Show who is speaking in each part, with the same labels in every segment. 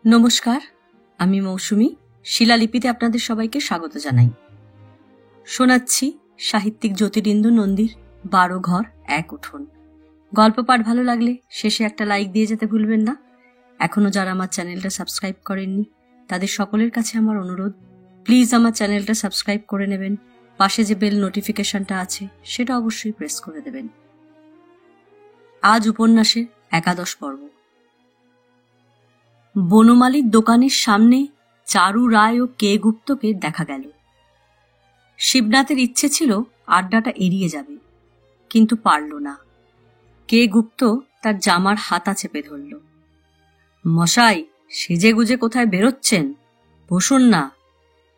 Speaker 1: নমস্কার, আমি মৌসুমী। শিলালিপিতে আপনাদের সবাইকে স্বাগত জানাই। শোনাচ্ছি সাহিত্যিক জ্যোতিরিন্দু নন্দীর 12 ঘর এক উঠোন। গল্প পাঠ ভালো লাগলে শেষে একটা লাইক দিয়ে যেতে ভুলবেন না। এখনো যারা আমার চ্যানেলটা সাবস্ক্রাইব করেননি তাদের সকলের কাছে আমার অনুরোধ, প্লিজ আমার চ্যানেলটা সাবস্ক্রাইব করে নেবেন। পাশে যে বেল নোটিফিকেশনটা আছে সেটা অবশ্যই প্রেস করে দেবেন। আজ উপন্যাসের 11 পর্ব। বনমালীর দোকানের সামনে চারু রায় ও কে গুপ্তকে দেখা গেল। শিবনাথের ইচ্ছে ছিল আড্ডাটা এড়িয়ে যাবে, কিন্তু পারল না। কে গুপ্ত তার জামার হাতা চেপে ধরল। মশাই, সেজে গুজে কোথায় বেরোচ্ছেন? বসুন না।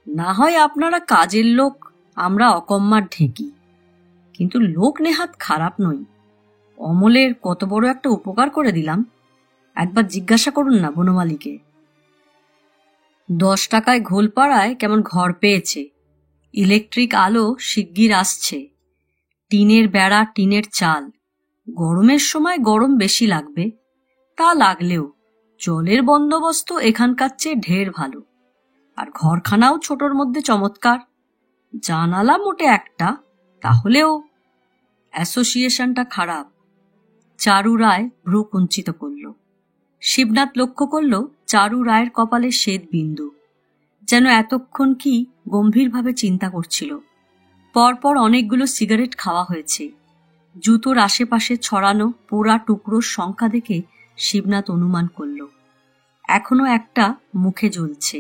Speaker 1: না হয় আপনারা কাজের লোক, আমরা অকম্মার ঢেঁকি, কিন্তু লোক নেহাত খারাপ নই। অমলের কত বড় একটা উপকার করে দিলাম, একবার জিজ্ঞাসা করুন না বনমালীকে। 10 টাকায় ঘোলপাড়ায় কেমন ঘর পেয়েছে, ইলেকট্রিক আলো শিগগির আসছে, টিনের বেড়া, টিনের চাল। গরমের সময় গরম বেশি লাগবে, তা লাগলেও জলের বন্দোবস্ত এখানকার চেয়ে ঢের ভালো। আর ঘরখানাও ছোটর মধ্যে চমৎকার। জানালা মোটে একটা, তাহলেও অ্যাসোসিয়েশনটা খারাপ। চারু রায় ভ্রু কুঞ্চিত করল। শিবনাথ লক্ষ্য করল চারু রায়ের কপালে শ্বেত বিন্দু, যেন এতক্ষণ কি গম্ভীরভাবে চিন্তা করছিল। পরপর অনেকগুলো সিগারেট খাওয়া হয়েছে। জুতোর আশেপাশে ছড়ানো পোড়া টুকরোর সংখ্যা দেখে শিবনাথ অনুমান করল এখনো একটা মুখে জ্বলছে।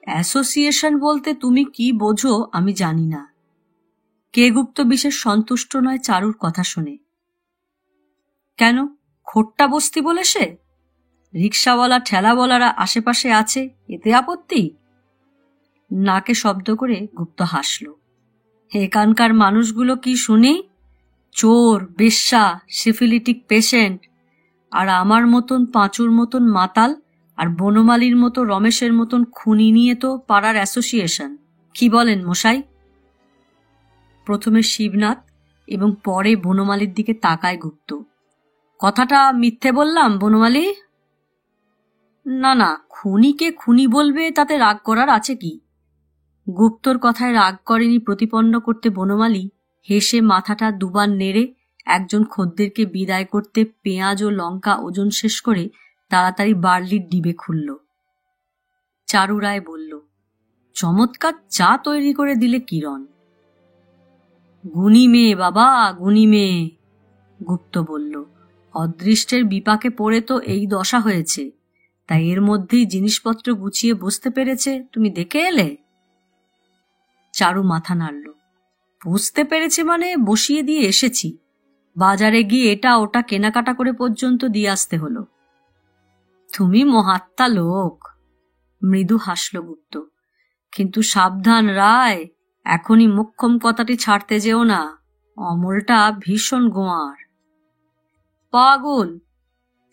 Speaker 1: অ্যাসোসিয়েশন বলতে তুমি কি বোঝো আমি জানি না। কে গুপ্ত বিশেষ সন্তুষ্ট নয় চারুর কথা শুনে। কেন, খোট্টা বস্তি বলে সে? রিক্সাওয়ালা ঠেলাওয়ালারা আশেপাশে আছে, এতে আপত্তি? নাকে শব্দ করে গুপ্ত হাসল। এখানকার মানুষগুলো কি শুনি? চোর, বেশ্যা, সিফিলিটিক পেশেন্ট, আর আমার মতন পাঁচুর মতন মাতাল আর বনমালীর মতো রমেশের মতন খুনি নিয়ে তো পাড়ার অ্যাসোসিয়েশন। কি বলেন মশাই? প্রথমে শিবনাথ এবং পরে বনমালীর দিকে তাকায় গুপ্ত। কথাটা মিথ্যে বললাম বনমালী? না না, খুনিকে খুনি বলবে তাতে রাগ করার আছে কি? গুপ্তর কথায় রাগ করেনি প্রতিপন্ন করতে বনমালী হেসে মাথাটা দুবার নেড়ে একজন খদ্দেরকে বিদায় করতে পেঁয়াজ ও লঙ্কা ওজন শেষ করে তাড়াতাড়ি বার্লির ডিবে খুলল। চারু রায় বলল, চমৎকার চা তৈরি করে দিলে কিরণ। গুণী মেয়ে বাবা, গুণী মেয়ে, গুপ্ত বলল। অদৃষ্টের বিপাকে পড়ে তো এই দশা হয়েছে, তাই এর মধ্যেই জিনিসপত্র গুছিয়ে বসতে পেরেছে, তুমি দেখে এলে? চারু মাথা নাড়ল। বুঝতে পেরেছে মানে বসিয়ে দিয়ে এসেছি। বাজারে গিয়ে এটা ওটা কেনাকাটা করে পর্যন্ত দিয়ে আসতে হলো। তুমি মহাত্মা লোক, মৃদু হাসল গুপ্ত। কিন্তু সাবধান রায়, এখনই মোক্ষম কথাটি ছাড়তে যেও না। অমলটা ভীষণ গোয়ার। পাগল!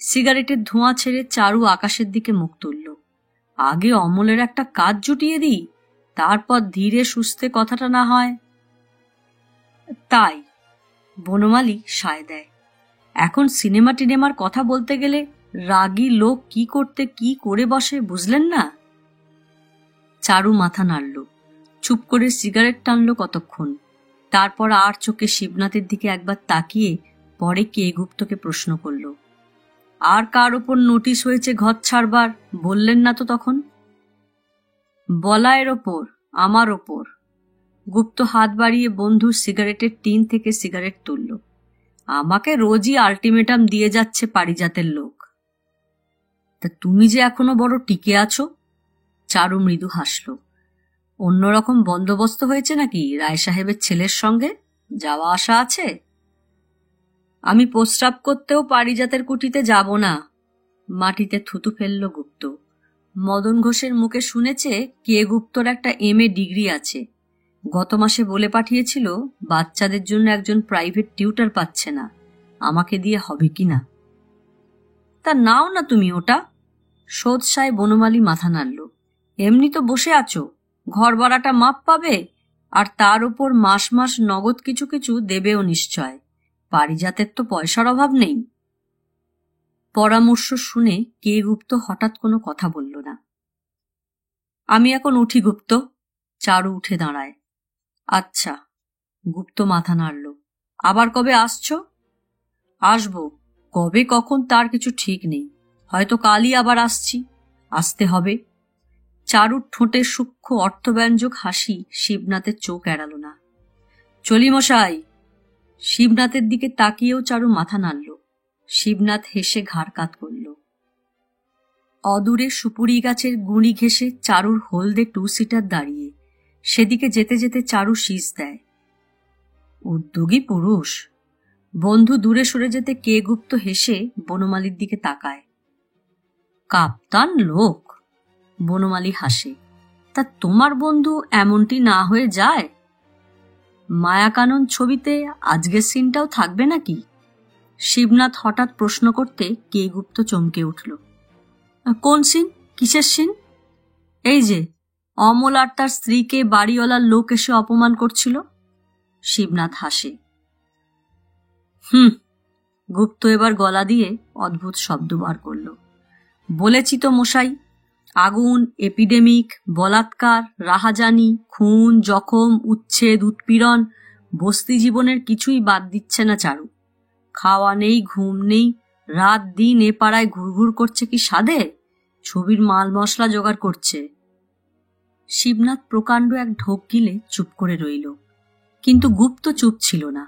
Speaker 1: সিগারেটের ধোঁয়া ছেড়ে চারু আকাশের দিকে মুখ তুলল। আগে অমলের একটা কাজ জুটিয়ে দিই, তারপর ধীরে সুস্থে কথাটা না হয়। তাই বনমালী সায় দেয়। এখন সিনেমা টিনেমার কথা বলতে গেলে রাগী লোক কি করতে কি করে বসে বুঝলেন না? চারু মাথা নাড়ল, চুপ করে সিগারেট টানল কতক্ষণ। তারপর আর চোখে শিবনাথের দিকে একবার তাকিয়ে পরে কে গুপ্তকে প্রশ্ন করল, আর কার ওপর নোটিশ হয়েছে ঘর ছাড়বার বললেন না তো তখন? বলায়ের ওপর, আমার ওপর। গুপ্ত হাত বাড়িয়ে বন্ধুর সিগারেটের টিন থেকে সিগারেট তুলল। আমাকে রোজই আলটিমেটাম দিয়ে যাচ্ছে পারিজাতের লোক। তা তুমি যে এখনো বড় টিকে আছো? চারু মৃদু হাসল। অন্যরকম বন্দোবস্ত হয়েছে নাকি রায় সাহেবের ছেলের সঙ্গে? যাওয়া আসা আছে? আমি প্রস্রাব করতেও পারিজাতের কুটিতে যাব না। মাটিতে থুতু ফেলল গুপ্ত। মদন ঘোষের মুখে শুনেছে কে গুপ্তর একটা MA ডিগ্রি আছে। গত মাসে বলে পাঠিয়েছিল বাচ্চাদের জন্য একজন প্রাইভেট টিউটর পাচ্ছে না, আমাকে দিয়ে হবে কিনা। তা নাও না তুমি ওটা। সোৎসায় বনমালী মাথা নাড়ল। এমনি তো বসে আছো, ঘর ভাড়াটা মাপ পাবে, আর তার উপর মাস মাস নগদ কিছু কিছু দেবেও নিশ্চয়। পারিজাতের তো পয়সার অভাব নেই। পরামর্শ শুনে কে গুপ্ত হঠাৎ কোনো কথা বলল না। আমি এখন উঠি গুপ্ত। চারু উঠে দাঁড়ায়। আচ্ছা। গুপ্ত মাথা নাড়ল। আবার কবে আসছো? আসবো, কবে কখন তার কিছু ঠিক নেই, হয়তো কালই আবার আসছি, আসতে হবে। চারুর ঠোঁটের সূক্ষ্ম অর্থব্যঞ্জক হাসি শিবনাথের চোখ এড়াল না। চলি মশাই। শিবনাথের দিকে তাকিয়েও চারু মাথা নাড়ল। শিবনাথ হেসে ঘাড় কাত করল। অদূরে সুপুরি গাছের গুঁড়ি ঘেঁষে চারুর হলদে টু সিটার দাঁড়িয়ে, সেদিকে যেতে যেতে চারু শীষ দেয়। উদ্যোগী পুরুষ। বন্ধু দূরে সরে যেতে কে গুপ্ত হেসে বনমালীর দিকে তাকায়। কাপ্তান লোক। বনমালী হাসে। তা তোমার বন্ধু এমনটি না হয়ে যায়? মায়াকানন ছবিতে আজকের সিনটাও থাকবে নাকি? শিবনাথ হঠাৎ প্রশ্ন করতে কে গুপ্ত চমকে উঠল। কোন সিন? কিসের সিন? এই যে অমল আর তার স্ত্রীকে বাড়িওয়ালার লোক এসে অপমান করছিল। শিবনাথ হাসে। গুপ্ত এবার গলা দিয়ে অদ্ভুত শব্দ বার করল। বলেছি তো মশাই, আগুন, এপিডেমিক, বলাৎকার, রাহাজানি, খুন, জখম, উচ্ছেদ, উৎপীড়ন, বস্তি জীবনের কিছুই বাদ দিচ্ছে না চারু। খাওয়া নেই, ঘুম নেই, রাত দিন এ পাড়ায় ঘুরঘুর করছে কি সাধে, ছবির মাল মশলা জোগাড় করছে। শিবনাথ প্রকাণ্ড এক ঢোক গিলে চুপ করে রইল, কিন্তু গুপ্ত চুপ ছিল না,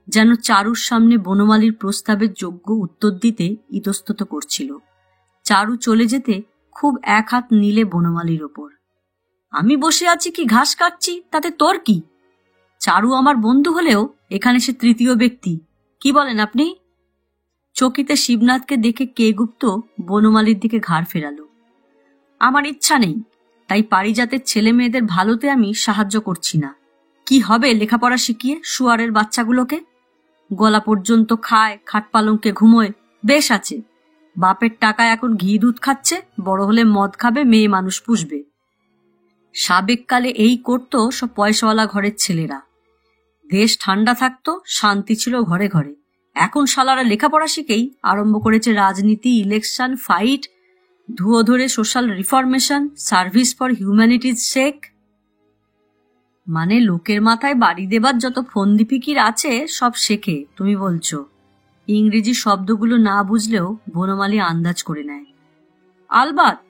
Speaker 1: যেন চারুর সামনে বনমালীর প্রস্তাবের যোগ্য উত্তর দিতে ইতস্তত করছিল। চারু চলে যেতে খুব এক হাত নিলে বনমালীর ওপর। আমি বসে আছি কি ঘাস কাটছি, তাতে তোর কি? চারু আমার বন্ধু হলেও এখানে সে তৃতীয় ব্যক্তি। কি বলেন আপনি? চকিতে শিবনাথকে দেখে কে গুপ্ত বনমালীর দিকে ঘাড় ফেরালো। আমার ইচ্ছা নেই, তাই পারিজাতের ছেলে মেয়েদের ভালোতে আমি সাহায্য করছি না। কি হবে লেখাপড়া শিখিয়ে শুয়ারের বাচ্চাগুলোকে? গলা পর্যন্ত খায়, খাট পালঙ্কে ঘুমোয়, বেশ আছে। বাপের টাকায় এখন ঘি দুধ খাচ্ছে, বড় হলে মদ খাবে, মেয়ে মানুষ পুষবে। সাবেককালে এই করতো সব পয়সাওয়ালা ঘরের ছেলেরা। দেশ ঠান্ডা থাকতো, শান্তি ছিল ঘরে ঘরে। এখন শালারা লেখাপড়া শিখেই আরম্ভ করেছে রাজনীতি, ইলেকশন, ফাইট, ধুয়ো ধরে social reformation, service for humanities Sheikh. মানে লোকের মাথায় বাড়ি দেবার যত ফন্দি ফিকির আছে সব শেখে তুমি বলছো? ইংরেজি শব্দগুলো না বুঝলেও বনমালী আন্দাজ করে নেয়। আলবাত।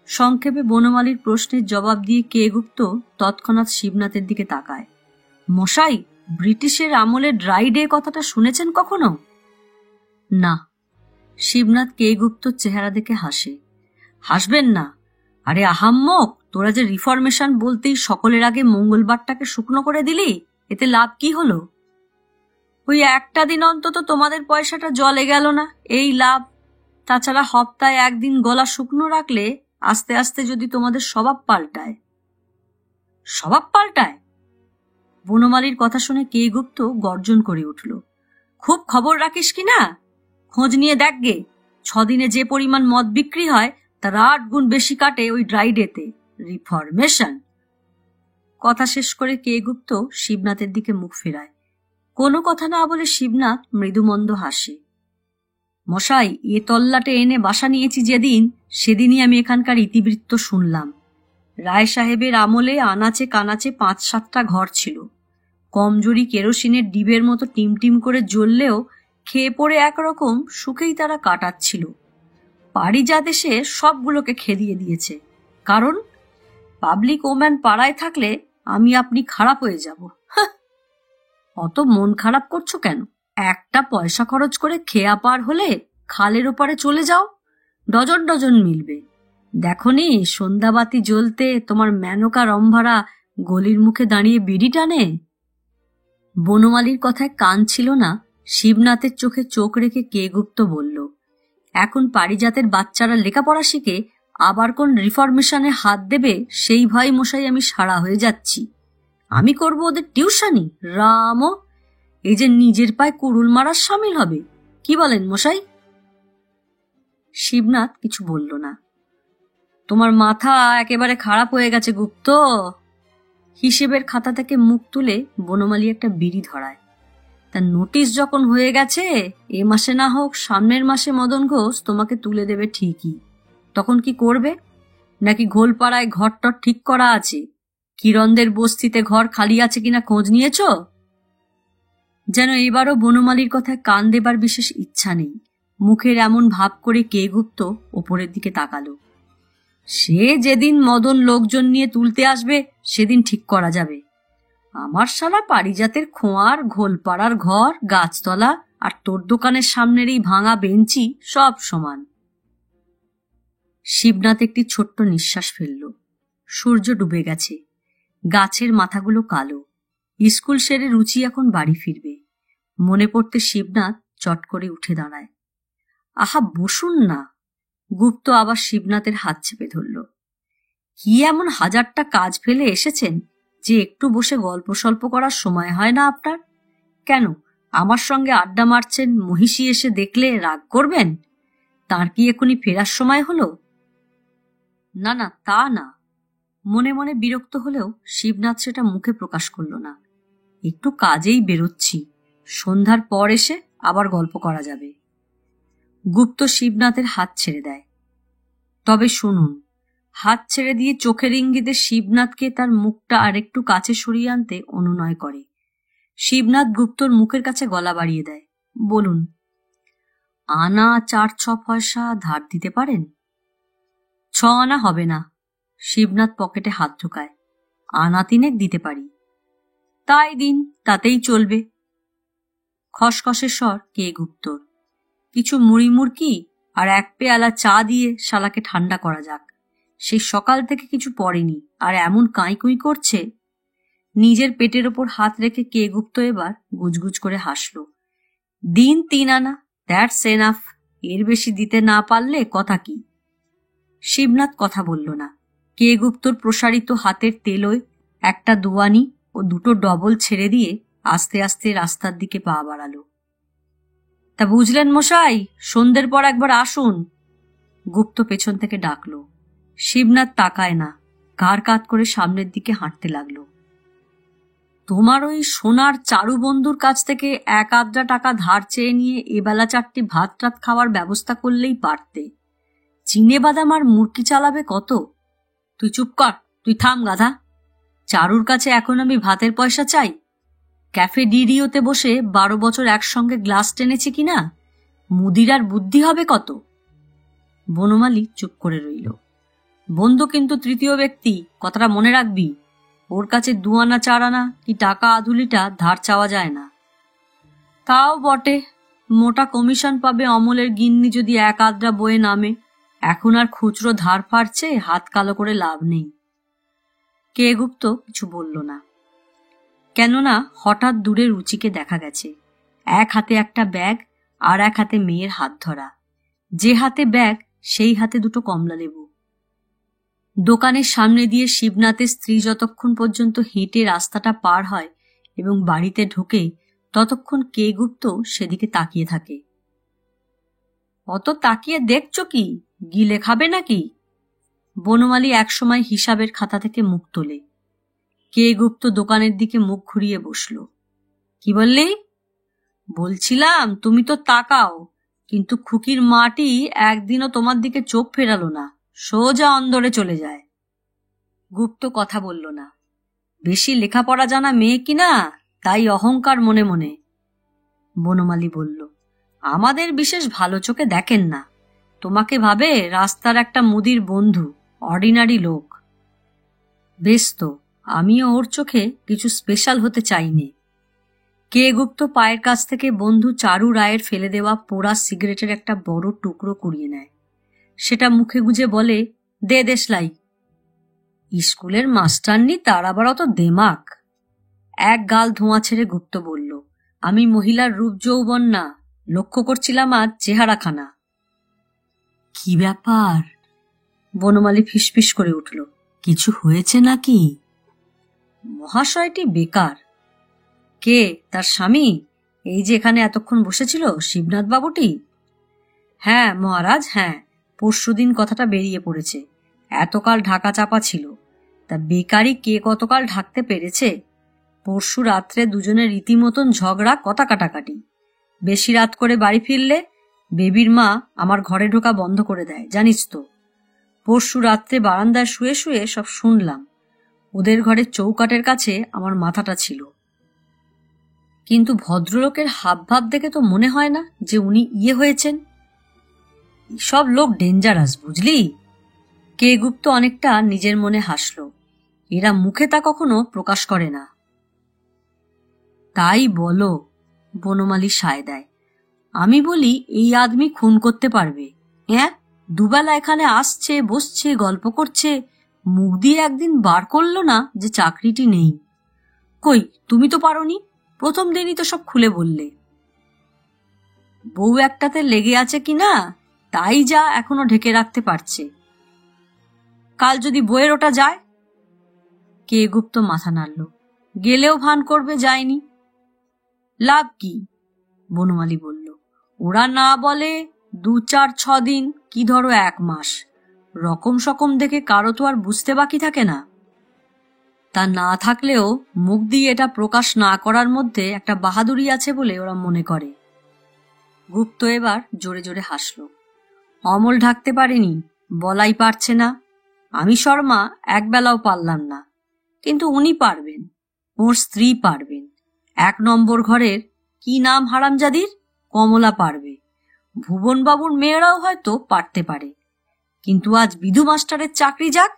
Speaker 1: সংক্ষেপে বনমালীর প্রশ্নের জবাব দিয়ে কে গুপ্ত তৎক্ষণাৎ শিবনাথের দিকে তাকায়। মশাই, ব্রিটিশের আমলে ড্রাই ডে কথাটা শুনেছেন কখনো? না। শিবনাথ কে গুপ্তর চেহারা দেখে হাসে। হাসবেন না? আরে আহাম্মক, তোরা যে রিফরমেশন বলতেই সকলের আগে মঙ্গলবারটাকে শুকনো করে দিলি, এতে লাভ কি হলো? ওই একটা দিন অন্তত তোমাদের পয়সাটা জলে গেল না, এই লাভ। তাছাড়া হপ্তায় একদিন গলা শুকনো রাখলে আস্তে আস্তে যদি তোমাদের স্বভাব পাল্টায়। স্বভাব পাল্টায়? বনমালীর কথা শুনে কে গুপ্ত গর্জন করে উঠল। খুব খবর রাখিস কি না? খোঁজ নিয়ে দেখ গে, 6 দিনে যে পরিমাণ মদ বিক্রি হয় তার 8 গুণ বেশি কাটে ওই ড্রাই ডেতে। রিফরমেশন। কথা শেষ করে কে গুপ্ত শিবনাথের দিকে মুখ ফেরায়। কোনো কথা না বলে শিবনাথ মৃদুমন্দ হাসে। মশাই, এ তল্লাটে এনে বাসা নিয়েছি যেদিন, সেদিনই আমি এখানকার ইতিবৃত্ত শুনলাম। রায় সাহেবের আমলে আনাচে কানাচে 5-7টা ঘর ছিল। কমজোরি কেরোসিনের ডিবের মতো টিমটিম করে জ্বললেও খেয়ে পড়ে একরকম সুখেই তারা কাটাচ্ছিল। পারিজাত এসে সবগুলোকে খেদিয়ে দিয়েছে। কারণ পাবলিক ওম্যান পাড়ায় থাকলে আমি আপনি খারাপ হয়ে যাব। অত মন খারাপ করছো কেন? একটা পয়সা খরচ করে খেয়া পার হলে খালের ওপারে চলে যাও, ডজন ডজন মিলবে। দেখনি সন্ধ্যাবাতি জ্বলতে তোমার মেনকা রম্ভারা গলির মুখে দাঁড়িয়ে বিড়ি টানে। বনমালীর কথায় কান ছিল না। শিবনাথের চোখে চোখ রেখে কে গুপ্ত বলল, এখন পারিজাতের বাচ্চারা লেখাপড়া শিখে আবার কোন রিফরমেশনে হাত দেবে সেই ভয় মশাই আমি সারা হয়ে যাচ্ছি। আমি করব ওদের টিউশনি? রাম, এই যে নিজের পায়ে কুড়ুল মারার সামিল হবে। কি বলেন মশাই? শিবনাথ কিছু বলল না। তোমার মাথা একেবারে খারাপ হয়ে গেছে গুপ্ত। হিসেবের খাতা থেকে মুখ তুলে বনমালী একটা বিড়ি ধরায়। তা নোটিশ যখন হয়ে গেছে, এ মাসে না হোক সামনের মাসে মদন ঘোষ তোমাকে তুলে দেবে ঠিকই। তখন কি করবে? নাকি ঘোলপাড়ায় ঘরটর ঠিক করা আছে? কিরণদের বস্তিতে ঘর খালি আছে কিনা খোঁজ নিয়েছ? যেন এবারও বনমালীর কথায় কান দেবার বিশেষ ইচ্ছা নেই। মুখের এমন ভাব করে কে গুপ্ত ওপরের দিকে তাকালো। সে যেদিন মদন লোকজন নিয়ে তুলতে আসবে সেদিন ঠিক করা যাবে। আমার শালা পারিজাতের খোঁয়ার, ঘোলপাড়ার ঘর, গাছতলা আর তোর দোকানের সামনের এই ভাঙা বেঞ্চি সব সমান। শিবনাথ একটি ছোট্ট নিঃশ্বাস ফেলল। সূর্য ডুবে গেছে, গাছের মাথাগুলো কালো। স্কুল সেরে রুচি এখন বাড়ি ফিরবে। মনে পড়তে শিবনাথ চট করে উঠে দাঁড়ায়। আহা, বসুন না। গুপ্ত আবার শিবনাথের হাত চেপে ধরল। কি এমন হাজারটা কাজ ফেলে এসেছেন যে একটু বসে গল্প সল্প করার সময় হয় না আপনার? কেন, আমার সঙ্গে আড্ডা মারছেন, মহিষী এসে দেখলে রাগ করবেন? তার কি এখনই ফেরার সময় হলো? না না, তা না। মনে মনে বিরক্ত হলেও শিবনাথ সেটা মুখে প্রকাশ করল না। একটু কাজেই বেরোচ্ছি, সন্ধ্যার পর এসে আবার গল্প করা যাবে। গুপ্ত শিবনাথের হাত ছেড়ে দেয়। তবে শুনুন। হাত ছেড়ে দিয়ে চোখের ইঙ্গিতে শিবনাথকে তার মুখটা আরেকটু কাছে সরিয়ে আনতে অনুনয় করে। শিবনাথ গুপ্তর মুখের কাছে গলা বাড়িয়ে দেয়। বলুন। আনা 4-6 পয়সা ধার দিতে পারেন? 6 আনা হবে না। শিবনাথ পকেটে হাত ঢোকায়। আনা 3 দিতে পারি। তাই দিন, তাতেই চলবে। খসখসে স্বর কে গুপ্তর। কিছু মুড়ি মুড়কি আর 1 পেয়ালা চা দিয়ে শালাকে ঠান্ডা করা যাক। সেই সকাল থেকে কিছু পড়েনি আর এমন কাঁইকুঁই করছে। নিজের পেটের ওপর হাত রেখে কে গুপ্ত এবার গুজগুজ করে হাসল। দিন 3 আনা, দ্যাটস এনাফ। এর বেশি দিতে না পারলে কথা কি? শিবনাথ কথা বলল না। কে গুপ্তর প্রসারিত হাতের তেলোয় একটা দুয়ানি ও 2টো ডবল ছেড়ে দিয়ে আস্তে আস্তে রাস্তার দিকে পা বাড়ালো। তা বুঝলেন মশাই, সন্ধ্যের পর একবার আসুন। গুপ্ত পেছন থেকে ডাকল। শিবনাথ তাকায় না, ঘাড় কাত করে সামনের দিকে হাঁটতে লাগলো। তোমার ওই সোনার চারু বন্ধুর কাছ থেকে 1-8 টাকা ধার চেয়ে নিয়ে এবেলা 4টি ভাত টাত খাওয়ার ব্যবস্থা করলেই পারতে। চিনে বাদাম আর মুরকি চালাবে কত? তুই চুপ কর, তুই থাম গাধা। চারুর কাছে এখন আমি ভাতের পয়সা চাই? ক্যাফে ডিডিওতে বসে 12 বছর একসঙ্গে গ্লাস টেনেছি কিনা? মুদির আর বুদ্ধি হবে কত? বনমালী চুপ করে রইল। বন্ধু কিন্তু তৃতীয় ব্যক্তি, কথাটা মনে রাখবি। ওর কাছে 2 আনা 4 আনা কি টাকা আধুলিটা ধার চাওয়া যায় না। তাও বটে, মোটা কমিশন পাবে অমলের গিন্নি যদি 1-8 বয়ে নামে। এখন আর খুচরো ধার ফাড়ছে হাত কালো করে লাভ নেই। কে গুপ্ত কিছু বলল না। কেননা হঠাৎ দূরে রুচিকে দেখা গেছে। এক হাতে একটা ব্যাগ আর এক হাতে মেয়ের হাত ধরা। যে হাতে ব্যাগ সেই হাতে 2টো কমলা লেবু। দোকানের সামনে দিয়ে শিবনাথের স্ত্রী যতক্ষণ পর্যন্ত হেঁটে রাস্তাটা পার হয় এবং বাড়িতে ঢোকে ততক্ষণ কে গুপ্ত সেদিকে তাকিয়ে থাকে। অত তাকিয়ে দেখছো কি? গিলে খাবে নাকি? বনমালী একসময় হিসাবের খাতা থেকে মুখ তোলে। কে গুপ্ত দোকানের দিকে মুখ ঘুরিয়ে বসল। কি বললি? বলছিলাম তুমি তো তাকাও, কিন্তু খুকির মাটি একদিনও তোমার দিকে চোখ ফেরালো না, সোজা অন্দরে চলে যায়। গুপ্ত কথা বলল না। বেশি লেখাপড়া জানা মেয়ে কিনা, তাই অহংকার মনে মনে। বনমালী বলল, আমাদের বিশেষ ভালো চোখে দেখেন না। তোমাকে ভাবে রাস্তার একটা মুদির বন্ধু, অর্ডিনারি লোক। বেশ তো, আমিও ওর চোখে কিছু স্পেশাল হতে চাইনি। কে গুপ্ত পায়ের কাছ থেকে বন্ধু চারু রায়ের ফেলে দেওয়া পোড়া সিগারেটের একটা বড় টুকরো কুড়িয়ে নেয়। সেটা মুখে গুজে বলে, দে দেশলাই। স্কুলের মাস্টারনি, তার আবার অত দেমাক। এক গাল ধোঁয়া ছেড়ে গুপ্ত বলল, আমি মহিলার রূপ যৌবন না, লক্ষ্য করছিলাম আজ চেহারাখানা। কি ব্যাপার? বনমালী ফিসফিস করে উঠল, কিছু হয়েছে নাকি? মহাশয়টি বেকার। কে, তার স্বামী? এই যে এখানে এতক্ষণ বসেছিল শিবনাথ বাবুটি? হ্যাঁ মহারাজ, হ্যাঁ, পরশুদিন কথাটা বেরিয়ে পড়েছে। এতকাল ঢাকা চাপা ছিল। তা বেকারি কে কতকাল ঢাকতে পেরেছে? পরশু রাত্রে দুজনে রীতিমতন ঝগড়া, কথা কাটাকাটি। বেশি রাত করে বাড়ি ফিরলে বেবির মা আমার ঘরে ঢোকা বন্ধ করে দেয়, জানিস তো। পরশু রাত্রে বারান্দায় শুয়ে শুয়ে সব শুনলাম। ওদের ঘরের চৌকাটের কাছে আমার মাথাটা ছিল। কিন্তু ভদ্রলোকের হাবভাব দেখে তো মনে হয় না যে উনি হয়েছেন। সব লোক ডেঞ্জারাস, বুঝলি। কে গুপ্ত অনেকটা নিজের মনে হাসল। এরা মুখে তা কখনো প্রকাশ করে না। তাই বলো, বনমালী সায় দেয়। আমি বলি, এই আদমি খুন করতে পারবে? হ্যাঁ, দুবেলা এখানে আসছে, বসছে, গল্প করছে, মুখ দিয়ে একদিন বার করলো না যে চাকরিটি নেই। কই, তুমি তো পারোনি, প্রথম দিনই তো সব খুলে বললে। বউ একটাতে লেগে আছে কি না, তাই যা এখনো ঢেকে রাখতে পারছে। কাল যদি বইয়ের ওটা যায়? কে গুপ্ত মাথা নাড়ল। গেলেও ভান করবে যায়নি। লাভ কি? বনমালী বলল। ওরা না বলে 2-4-6 দিন, কি ধরো 1 মাস, রকম সকম দেখে কারো তো আর বুঝতে বাকি থাকে না। তা না থাকলেও মুখ দিয়ে এটা প্রকাশ না করার মধ্যে একটা বাহাদুরি আছে বলে ওরা মনে করে। গুপ্ত এবার জোরে জোরে হাসল। অমল ঢাকতে পারেনি, বলাই পারছে না। আমি শর্মা একবেলাও পারলাম না, কিন্তু উনি পারবেন, ওর স্ত্রী পারবেন। 1 নম্বর ঘরের কি নাম হারামজাদির, কমলা পারবে। ভুবনবাবুর মেয়েরাও হয়তো পারতে পারে। কিন্তু আজ বিধু মাস্টারের চাকরি যাক,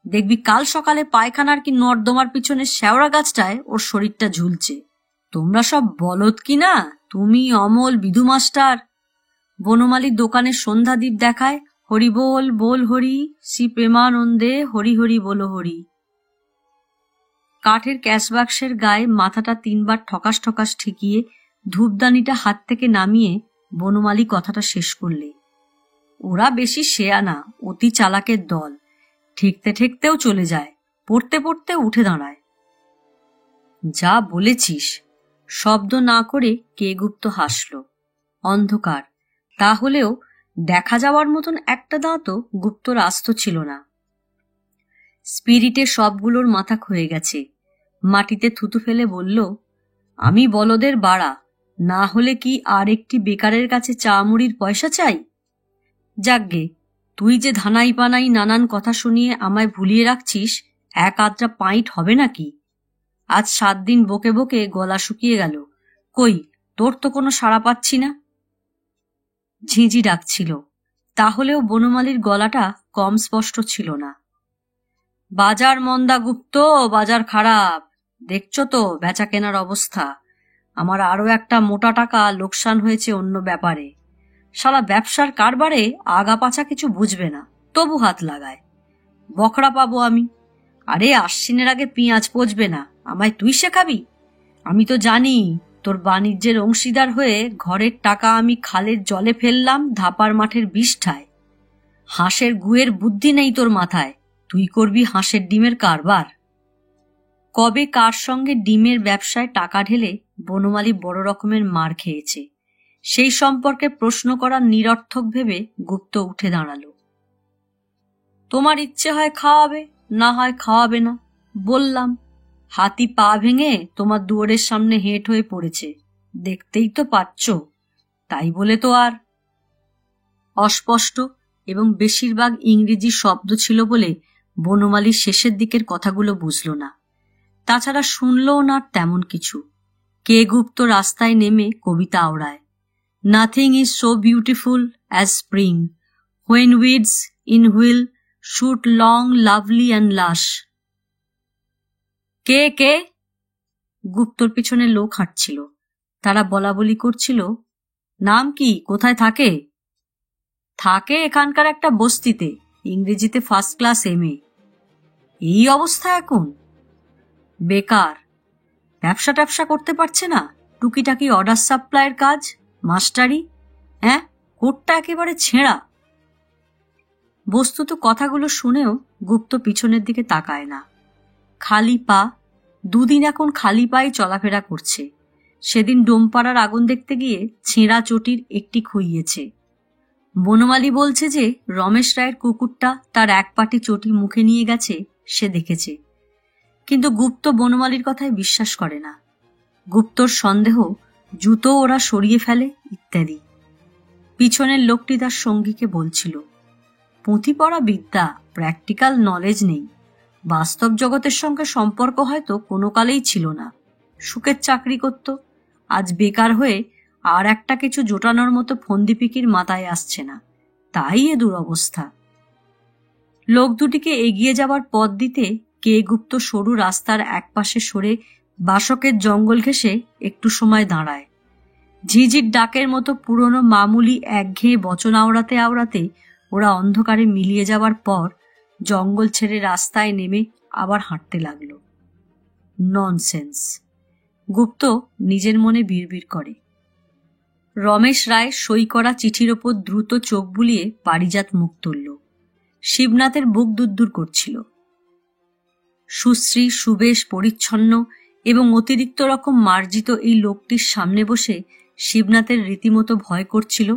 Speaker 1: দেখবি কাল সকালে পায়খানার কি নর্দমার পিছনে শেওড়া গাছটায় ওর শরীরটা ঝুলছে। তোমরা সব বলদ কি না, তুমি, অমল, বিধু মাস্টার। বনমালীর দোকানে সন্ধ্যাদীপ দেখায়, হরি বল বল হরি, শ্রী প্রেমানন্দে হরি হরি বলো হরি। কাঠের ক্যাশবাক্সের গায়ে মাথাটা 3 বার ঠকাস ঠকাস ঠেকিয়ে ধূপদানিটা হাত থেকে নামিয়ে বনমালী কথাটা শেষ করলে। ওরা বেশি শেয়ানা, অতি চালাকের দল। ঠেকতে ঠেকতেও চলে যায়, পড়তে পড়তে উঠে দাঁড়ায়। যা বলেছিস। শব্দ না করে কে গুপ্ত হাসল। অন্ধকার, তাহলেও দেখা যাওয়ার মতন একটা দাঁতও গুপ্তর আস্ত ছিল না। স্পিরিটে সবগুলোর মাথা ক্ষয়ে গেছে। মাটিতে থুতু ফেলে বলল, আমি বলদের বাড়া, না হলে কি আর একটি বেকারের কাছে চা মুড়ির পয়সা চাই? যাকগে, তুই যে ধানাই পানাই নানান কথা শুনিয়ে আমায় ভুলিয়ে রাখছিস, 1 আধটা পাইট হবে নাকি? আজ 7 দিন বকে বকে গলা শুকিয়ে গেল, কই তোর তো কোনো সাড়া পাচ্ছি না। ঝিঁঝি ডাকছিল, তাহলেও বনমালীর গলাটা কম স্পষ্ট ছিল না। বাজার মন্দা গুপ্ত, বাজার খারাপ, দেখছো তো বেচা কেনার অবস্থা। আমার আরো একটা মোটা টাকা লোকসান হয়েছে অন্য ব্যাপারে। সারা ব্যবসার কারবারে আগা পাছা কিছু বুঝবে না, তবু হাত লাগায়। বকরা পাবো আমি। আরে আশ্বিনের আগে পেঁয়াজ পচবে না, আমায় তুই শেখাবি? আমি তো জানি তোর বাণিজ্যের অংশীদার হয়ে ঘরের টাকা আমি খালের জলে ফেললাম ধাপার মাঠের বিষ্ঠায়। হাঁসের গুয়ের বুদ্ধি নেই তোর মাথায়, তুই করবি হাঁসের ডিমের কারবার। কবে কার সঙ্গে ডিমের ব্যবসায় টাকা ঢেলে বনমালী বড় রকমের মার খেয়েছে, সেই সম্পর্কে প্রশ্ন করার নিরর্থক ভেবে গুপ্ত উঠে দাঁড়ালো। তোমার ইচ্ছে হয় খাওয়াবে, না হয় খাওয়াবে না। বললাম, হাতি পা ভেঙে তোমার দুয়ারের সামনে হেঁট হয়ে পড়েছে, দেখতেই তো পাচ্ছ। তাই বলে তো আর। অস্পষ্ট এবং বেশিরভাগ ইংরেজি শব্দ ছিল বলে বনমালী শেষের দিকের কথাগুলো বুঝল না। তাছাড়া শুনলও না তেমন কিছু। কে গুপ্ত রাস্তায় নেমে কবিতা আওড়ায়। Nothing is so beautiful as spring, when weeds in wheel shoot long lovely and lush. কে কে? গুপ্তর পিছনে লোক হাঁটছিল, তারা বলা বলি করছিল। নাম কি, কোথায় থাকে? থাকে এখানকার একটা বস্তিতে, ইংরেজিতে 1st ক্লাস MA। এই অবস্থা এখন? বেকার, ব্যবসা ট্যাবসা করতে পারছে না, টুকিটাকি অর্ডার সাপ্লাইয়ের কাজ, মাস্টারি। হ্যাঁ, কোটটা একেবারে ছেঁড়া। বস্তুত কথাগুলো শুনেও গুপ্ত পিছনের দিকে তাকায় না। খালি পা, 2 দিন এখন খালি পায়ে চলাফেরা করছে। সেদিন ডোমপাড়ার আগুন দেখতে গিয়ে ছেঁড়া চটির একটি খুইয়েছে। বনমালী বলছে যে রমেশ রায়ের কুকুরটা তার 1 পাটি চটি মুখে নিয়ে গেছে, সে দেখেছে। কিন্তু গুপ্ত বনমালীর কথায় বিশ্বাস করে না। গুপ্তর সন্দেহ জুতো ওরা সরিয়ে ফেলে ইত্যাদি। পিছনের লোকটি তার সঙ্গীকে বলছিল, পুঁথি পড়া বিদ্যা, প্র্যাকটিক্যাল নলেজ নেই। বাস্তব জগতের সঙ্গে সম্পর্ক হয়তো কোনো কালেই ছিল না। সুখের চাকরি করত, আজ বেকার হয়ে আর একটা কিছু জোটানোর মতো ফন্দিপিকির মাথায় আসছে না, তাই এ দুরবস্থা। লোক দুটিকে এগিয়ে যাবার পথ দিতে কে গুপ্ত সরু রাস্তার একপাশে সরে বাসকের জঙ্গল ঘেঁষে একটু সময় দাঁড়ায়। ঝিঝির ডাকের মতো পুরনো মামুলি একঘেয়ে বচন আওড়াতে আওড়াতে ওরা অন্ধকারে মিলিয়ে যাবার পর জঙ্গল ছেড়ে রাস্তায় নেমে আবার হাঁটতে লাগলো। ননসেন্স, গুপ্ত নিজের মনে বিড়বিড় করে। রমেশ রায় সই করা চিঠির ওপর দ্রুত চোখ বুলিয়ে পারিজাত মুখ তুলল। শিবনাথের বুক দুরদুর করছিল। সুশ্রী, সুবেশ, পরিচ্ছন্ন এবং অতিরিক্ত রকম মার্জিত এই লোকটির সামনে বসে শিবনাথের রীতিমতো ভয় করছিল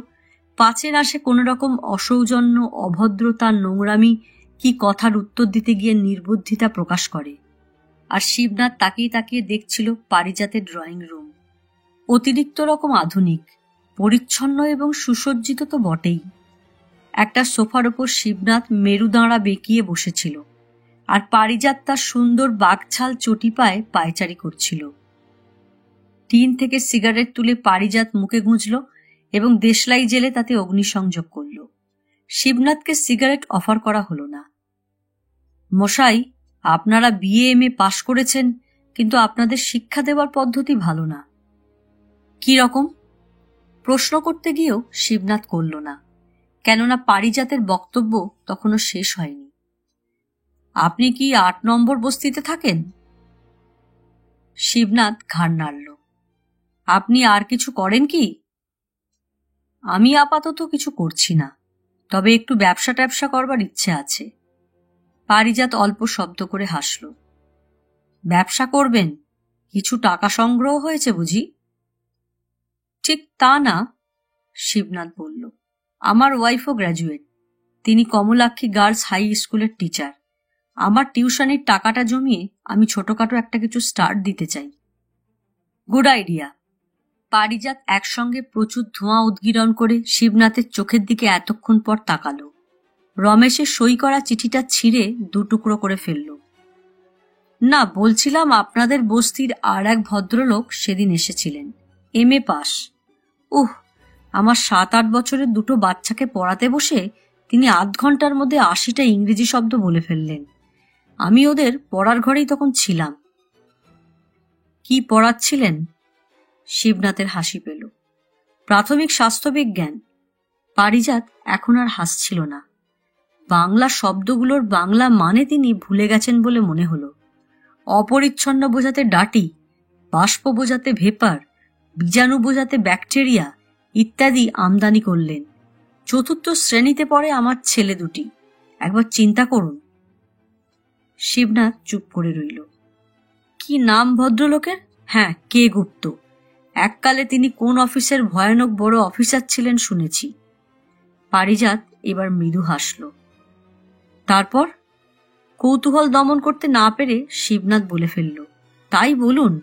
Speaker 1: পাঁচের আসে কোনো রকম অসৌজন্য, অভদ্রতা, নোংরামি কি কথার উত্তর দিতে গিয়ে নির্বুদ্ধিতা প্রকাশ করে। আর শিবনাথ তাকিয়ে তাকিয়ে দেখছিল পারিজাতের ড্রয়িং রুম। অতিরিক্ত রকম আধুনিক, পরিচ্ছন্ন এবং সুসজ্জিত তো বটেই। একটা সোফার ওপর শিবনাথ মেরুদাঁড়া বেঁকিয়ে বসেছিল, আর পারিজাত তার সুন্দর বাঘছাল চটি পায়ে পায়চারি করছিল। টিন থেকে সিগারেট তুলে পারিজাত মুখে গুঁজল এবং দেশলাই জেলে তাতে অগ্নিসংযোগ করল। শিবনাথকে সিগারেট অফার করা হলো না। মশাই, আপনারা BA MA পাশ করেছেন, কিন্তু আপনাদের শিক্ষা দেওয়ার পদ্ধতি ভালো না। কি রকম? প্রশ্ন করতে গিয়েও শিবনাথ করল না, কেননা পারিজাতের বক্তব্য তখনও শেষ হয়নি। আপনি কি 8 নম্বর বস্তিতে থাকেন? শিবনাথ ঘাড় নাড়ল। আপনি আর কিছু করেন কি? আমি আপাতত কিছু করছি না, তবে একটু ব্যবসা ট্যাবসা করবার ইচ্ছে আছে। পারিজাত অল্প শব্দ করে হাসল। ব্যবসা করবেন? কিছু টাকা সংগ্রহ হয়েছে বুঝি? ঠিক তা না, শিবনাথ বলল। আমার ওয়াইফও গ্র্যাজুয়েট। তিনি কমলাক্ষী গার্লস হাই স্কুলের টিচার। আমার টিউশনির টাকাটা জমিয়ে আমি ছোটখাটো একটা কিছু স্টার্ট দিতে চাই। Good idea. পারিজাত একসঙ্গে প্রচুর ধোঁয়া উদ্গীরণ করে শিবনাথের চোখের দিকে এতক্ষণ পর তাকালো। রমেশের সই করা চিঠিটা ছিঁড়ে 2 টুকরো করে ফেলল। না, বলছিলাম আপনাদের বস্তির আর এক ভদ্রলোক সেদিন এসেছিলেন, MA পাস। আমার 7-8 বছরের 2 বাচ্চাকে পড়াতে বসে তিনি আধ ঘন্টার মধ্যে 80টা ইংরেজি শব্দ বলে ফেললেন। আমি ওদের পড়ার ঘরেই তখন ছিলাম। কি পড়াচ্ছিলেন? শিবনাথের হাসি পেল। প্রাথমিক স্বাস্থ্যবিজ্ঞান। পারিজাত এখন আর হাসছিল না। বাংলা শব্দগুলোর বাংলা মানে তিনি ভুলে গেছেন বলে মনে হলো। অপরিচ্ছন্ন বোঝাতে ডাটি, বাষ্প বোঝাতে ভেপার, বীজাণু বোঝাতে ব্যাকটেরিয়া ইত্যাদি আমদানি করলেন। 4র্থ শ্রেণীতে পড়ে আমার ছেলে দুটি। একবার চিন্তা করুন। শিবনাথ চুপ করে রইল। কি নাম ভদ্রলোকের? হ্যাঁ, কে গুপ্ত। এককালে তিনি কোন অফিসের ভয়ানক বড় অফিসার ছিলেন শুনেছি। পারিজাত এবার মৃদু হাসল। তারপর? কৌতূহল দমন করতে না পেরে শিবনাথ বলে ফেলল, তাই বলুন।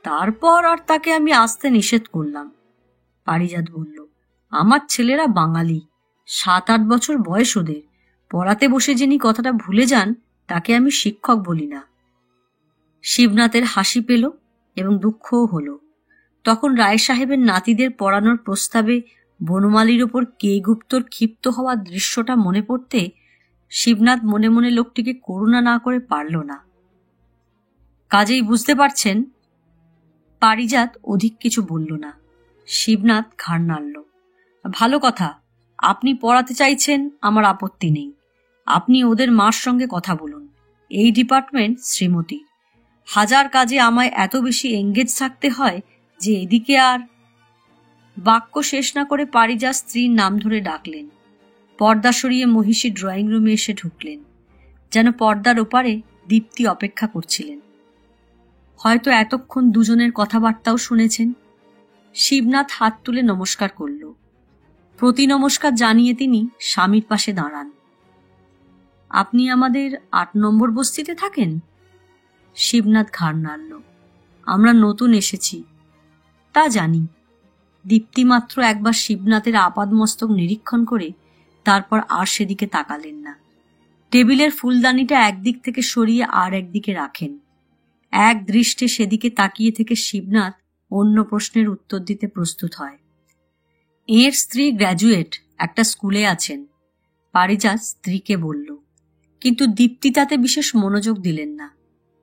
Speaker 1: তারপর আর তাকে আমি আসতে নিষেধ করলাম। পারিজাত বলল, আমার ছেলেরা বাঙালি, 7-8 বছর বয়স ওদের। পড়াতে বসে যিনি কথাটা ভুলে যান তাকে আমি শিক্ষক বলি না। শিবনাথের হাসি পেল এবং দুঃখও হল। তখন রায় সাহেবের নাতিদের পড়ানোর প্রস্তাবে বনমালীর ওপর কে গুপ্তর ক্ষিপ্ত হওয়ার দৃশ্যটা মনে পড়তে শিবনাথ মনে মনে লোকটিকে করুণা না করে পারল না। কাজেই বুঝতে পারছেন। পারিজাত অধিক কিছু বলল না। শিবনাথ ঘাড় নাড়ল। ভালো কথা, আপনি পড়াতে চাইছেন, আমার আপত্তি নেই। আপনি ওদের মার সঙ্গে কথা বলুন। এই ডিপার্টমেন্ট শ্রীমতীর। 1000 কাজে আমায় এত বেশি এঙ্গেজ থাকতে হয় যে এদিকে আর। বাক্য শেষ না করে পারিজাত স্ত্রীর নাম ধরে ডাকলেন। পর্দা সরিয়ে মহিষী ড্রয়িং রুমে এসে ঢুকলেন, যেন পর্দার ওপারে দীপ্তি অপেক্ষা করছিলেন। হয়তো এতক্ষণ দুজনের কথাবার্তাও শুনেছেন। শিবনাথ হাত তুলে নমস্কার করল। প্রতি নমস্কার জানিয়ে তিনি স্বামীর পাশে দাঁড়ান। আপনি আমাদের 8 নম্বর বস্তিতে থাকেন? শিবনাথ ঘাড় নাড়ল। আমরা নতুন এসেছি। তা জানি। দীপ্তি মাত্র একবার শিবনাথের আপাদমস্তক নিরীক্ষণ করে তারপর আর সেদিকে তাকালেন না। টেবিলের ফুলদানিটা একদিক থেকে সরিয়ে আর একদিকে রাখেন। এক দৃষ্টে সেদিকে তাকিয়ে থেকে শিবনাথ অন্য প্রশ্নের উত্তর দিতে প্রস্তুত হয়। এর স্ত্রী গ্র্যাজুয়েট, একটা স্কুলে আছেন, পারিজাত স্ত্রীকে বলল। কিন্তু দীপ্তি তাতে বিশেষ মনোযোগ দিলেন না।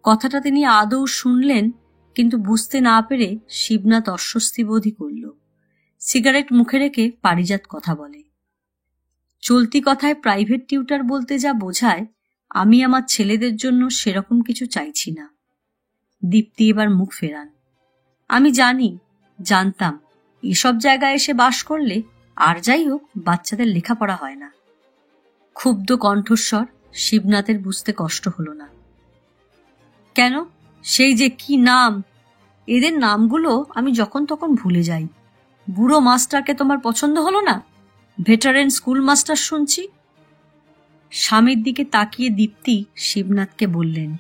Speaker 1: কথাটা তিনি আদৌ শুনলেন কিন্তু বুঝতে না পেরে শিবনাথ অস্বস্তি বোধই করল। সিগারেট মুখে রেখে পারিজাত কথা বলে। চলতি কথায় প্রাইভেট টিউটার বলতে যা বোঝায়, আমি আমার ছেলেদের জন্য সেরকম কিছু চাইছি না। দীপ্তি এবার মুখ ফেরান। আমি জানতাম এসব জায়গায় এসে বাস করলে আর যাই হোক বাচ্চাদের লেখাপড়া হয় না। ক্ষুব্ধ কণ্ঠস্বর শিবনাথের বুঝতে কষ্ট হলো না। কেন? সেই যে কি নাম! এদের নামগুলো আমি যখন তখন ভুলে যাই। বুড়ো মাস্টারকে তোমার পছন্দ হলো না? ভেটারেন স্কুল মাস্টার শুনছি। স্বামীর দিকে তাকিয়ে দীপ্তি শিবনাথকে বললেন,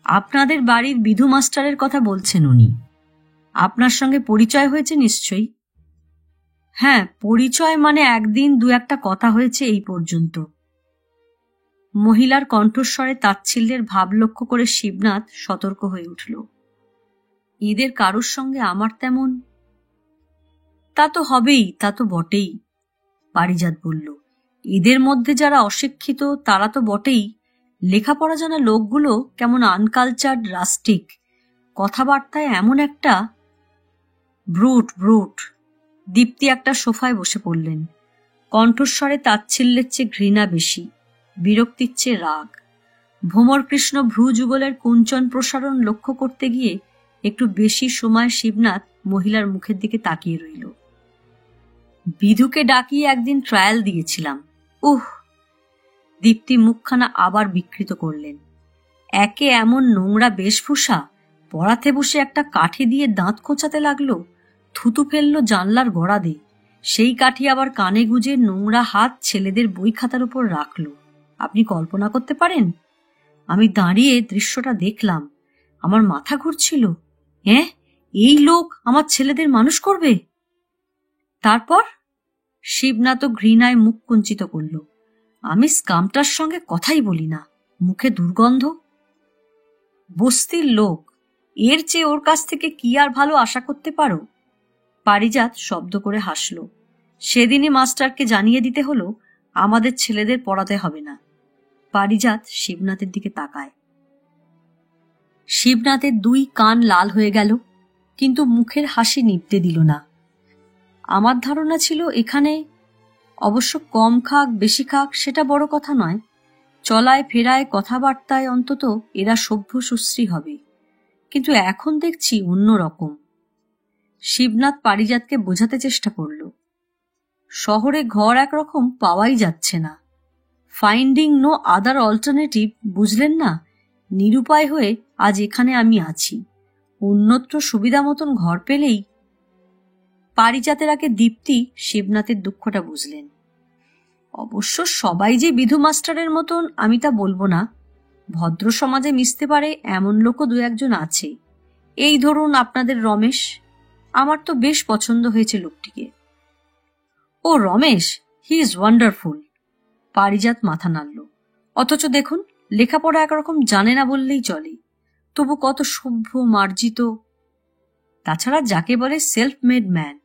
Speaker 1: আপনাদের বাড়ির বিধু মাস্টারের কথা বলছেন উনি। আপনার সঙ্গে পরিচয় হয়েছে নিশ্চয়ই? হ্যাঁ, পরিচয় মানে একদিন দু একটা কথা হয়েছে এই পর্যন্ত। মহিলার কণ্ঠস্বরে তাচ্ছিল্যের ভাব লক্ষ্য করে শিবনাথ সতর্ক হয়ে উঠল। এদের কারোর সঙ্গে আমার তেমন। তা তো হবেই, তা তো বটেই, পারিজাত বলল। এদের মধ্যে যারা অশিক্ষিত তারা তো বটেই, লেখাপড়া জানা লোকগুলো কেমন আনকালচার্ড, রাস্টিক, কথাবার্তায় এমন একটা ব্রুট। দীপ্তি একটা সোফায় বসে পড়লেন। কণ্ঠস্বরে তাচ্ছিল্যের চেয়ে ঘৃণা বেশি, বিরক্তির চেয়ে রাগ। ভ্রমরকৃষ্ণ ভ্রু যুগলের কুঞ্চন প্রসারণ লক্ষ্য করতে গিয়ে একটু বেশি সময় শিবনাথ মহিলার মুখের দিকে তাকিয়ে রইল। বিধুকে ডাকিয়ে একদিন ট্রায়াল দিয়েছিলাম। দীপ্তি মুখখানা আবার বিকৃত করলেন। একে এমন নোংরা বেশভূষা, পড়াতে বসে একটা কাঠি দিয়ে দাঁত খোঁচাতে লাগলো, থুতু ফেললো জানলার গড়াদে, সেই কাঠি আবার কানে গুজে নোংরা হাত ছেলেদের বই খাতার উপর রাখলো। আপনি কল্পনা করতে পারেন? আমি দাঁড়িয়ে দৃশ্যটা দেখলাম, আমার মাথা ঘুরছিল। এই লোক আমার ছেলেদের মানুষ করবে? তারপর শিবনাথ ঘৃণায় মুখ কুঞ্চিত করল। আমি স্কামটার সঙ্গে কথাই বলি না, মুখে দুর্গন্ধ। বস্তির লোক, এর চেয়ে ওর কাছ থেকে কি আর ভালো আশা করতে পারো? পারিজাত শব্দ করে হাসল। সেদিনই মাস্টারকে জানিয়ে দিতে হলো আমাদের ছেলেদের পড়াতে হবে না। পারিজাত শিবনাথের দিকে তাকায়। শিবনাথের দুই কান লাল হয়ে গেল, কিন্তু মুখের হাসি নিভতে দিল না। আমার ধারণা ছিল এখানে, অবশ্য কম খাক বেশি খাক সেটা বড় কথা নয়, চলায় ফেরায় কথাবার্তায় অন্তত এরা সভ্য সুশ্রী হবে, কিন্তু এখন দেখছি অন্য রকম। শিবনাথ পারিজাতকে বোঝাতে চেষ্টা করল। শহরে ঘর একরকম পাওয়াই যাচ্ছে না, ফাইন্ডিং নো আদার অল্টারনেটিভ, বুঝলেন না? নিরুপায় হয়ে আজ এখানে আমি আছি, অন্যত্র সুবিধা মতন ঘর পেলেই। পারিজাতের আগে দীপ্তি শিবনাথের দুঃখটা বুঝলেন। অবশ্য সবাই যে বিধু মাস্টারের মতন আমি তা বলবো না, ভদ্র সমাজে মিশতে পারে এমন লোকও দু একজন আছে। এই ধরুন আপনাদের রমেশ, আমার তো বেশ পছন্দ হয়েছে লোকটিকে। ও রমেশ, হি ইজ ওয়ান্ডারফুল। পারিজাত মাথা নাড়ল। অথচ দেখুন, লেখাপড়া একরকম জানে না বললেই চলে, তবু কত সভ্য, মার্জিত। তাছাড়া যাকে বলে সেলফ মেড ম্যান।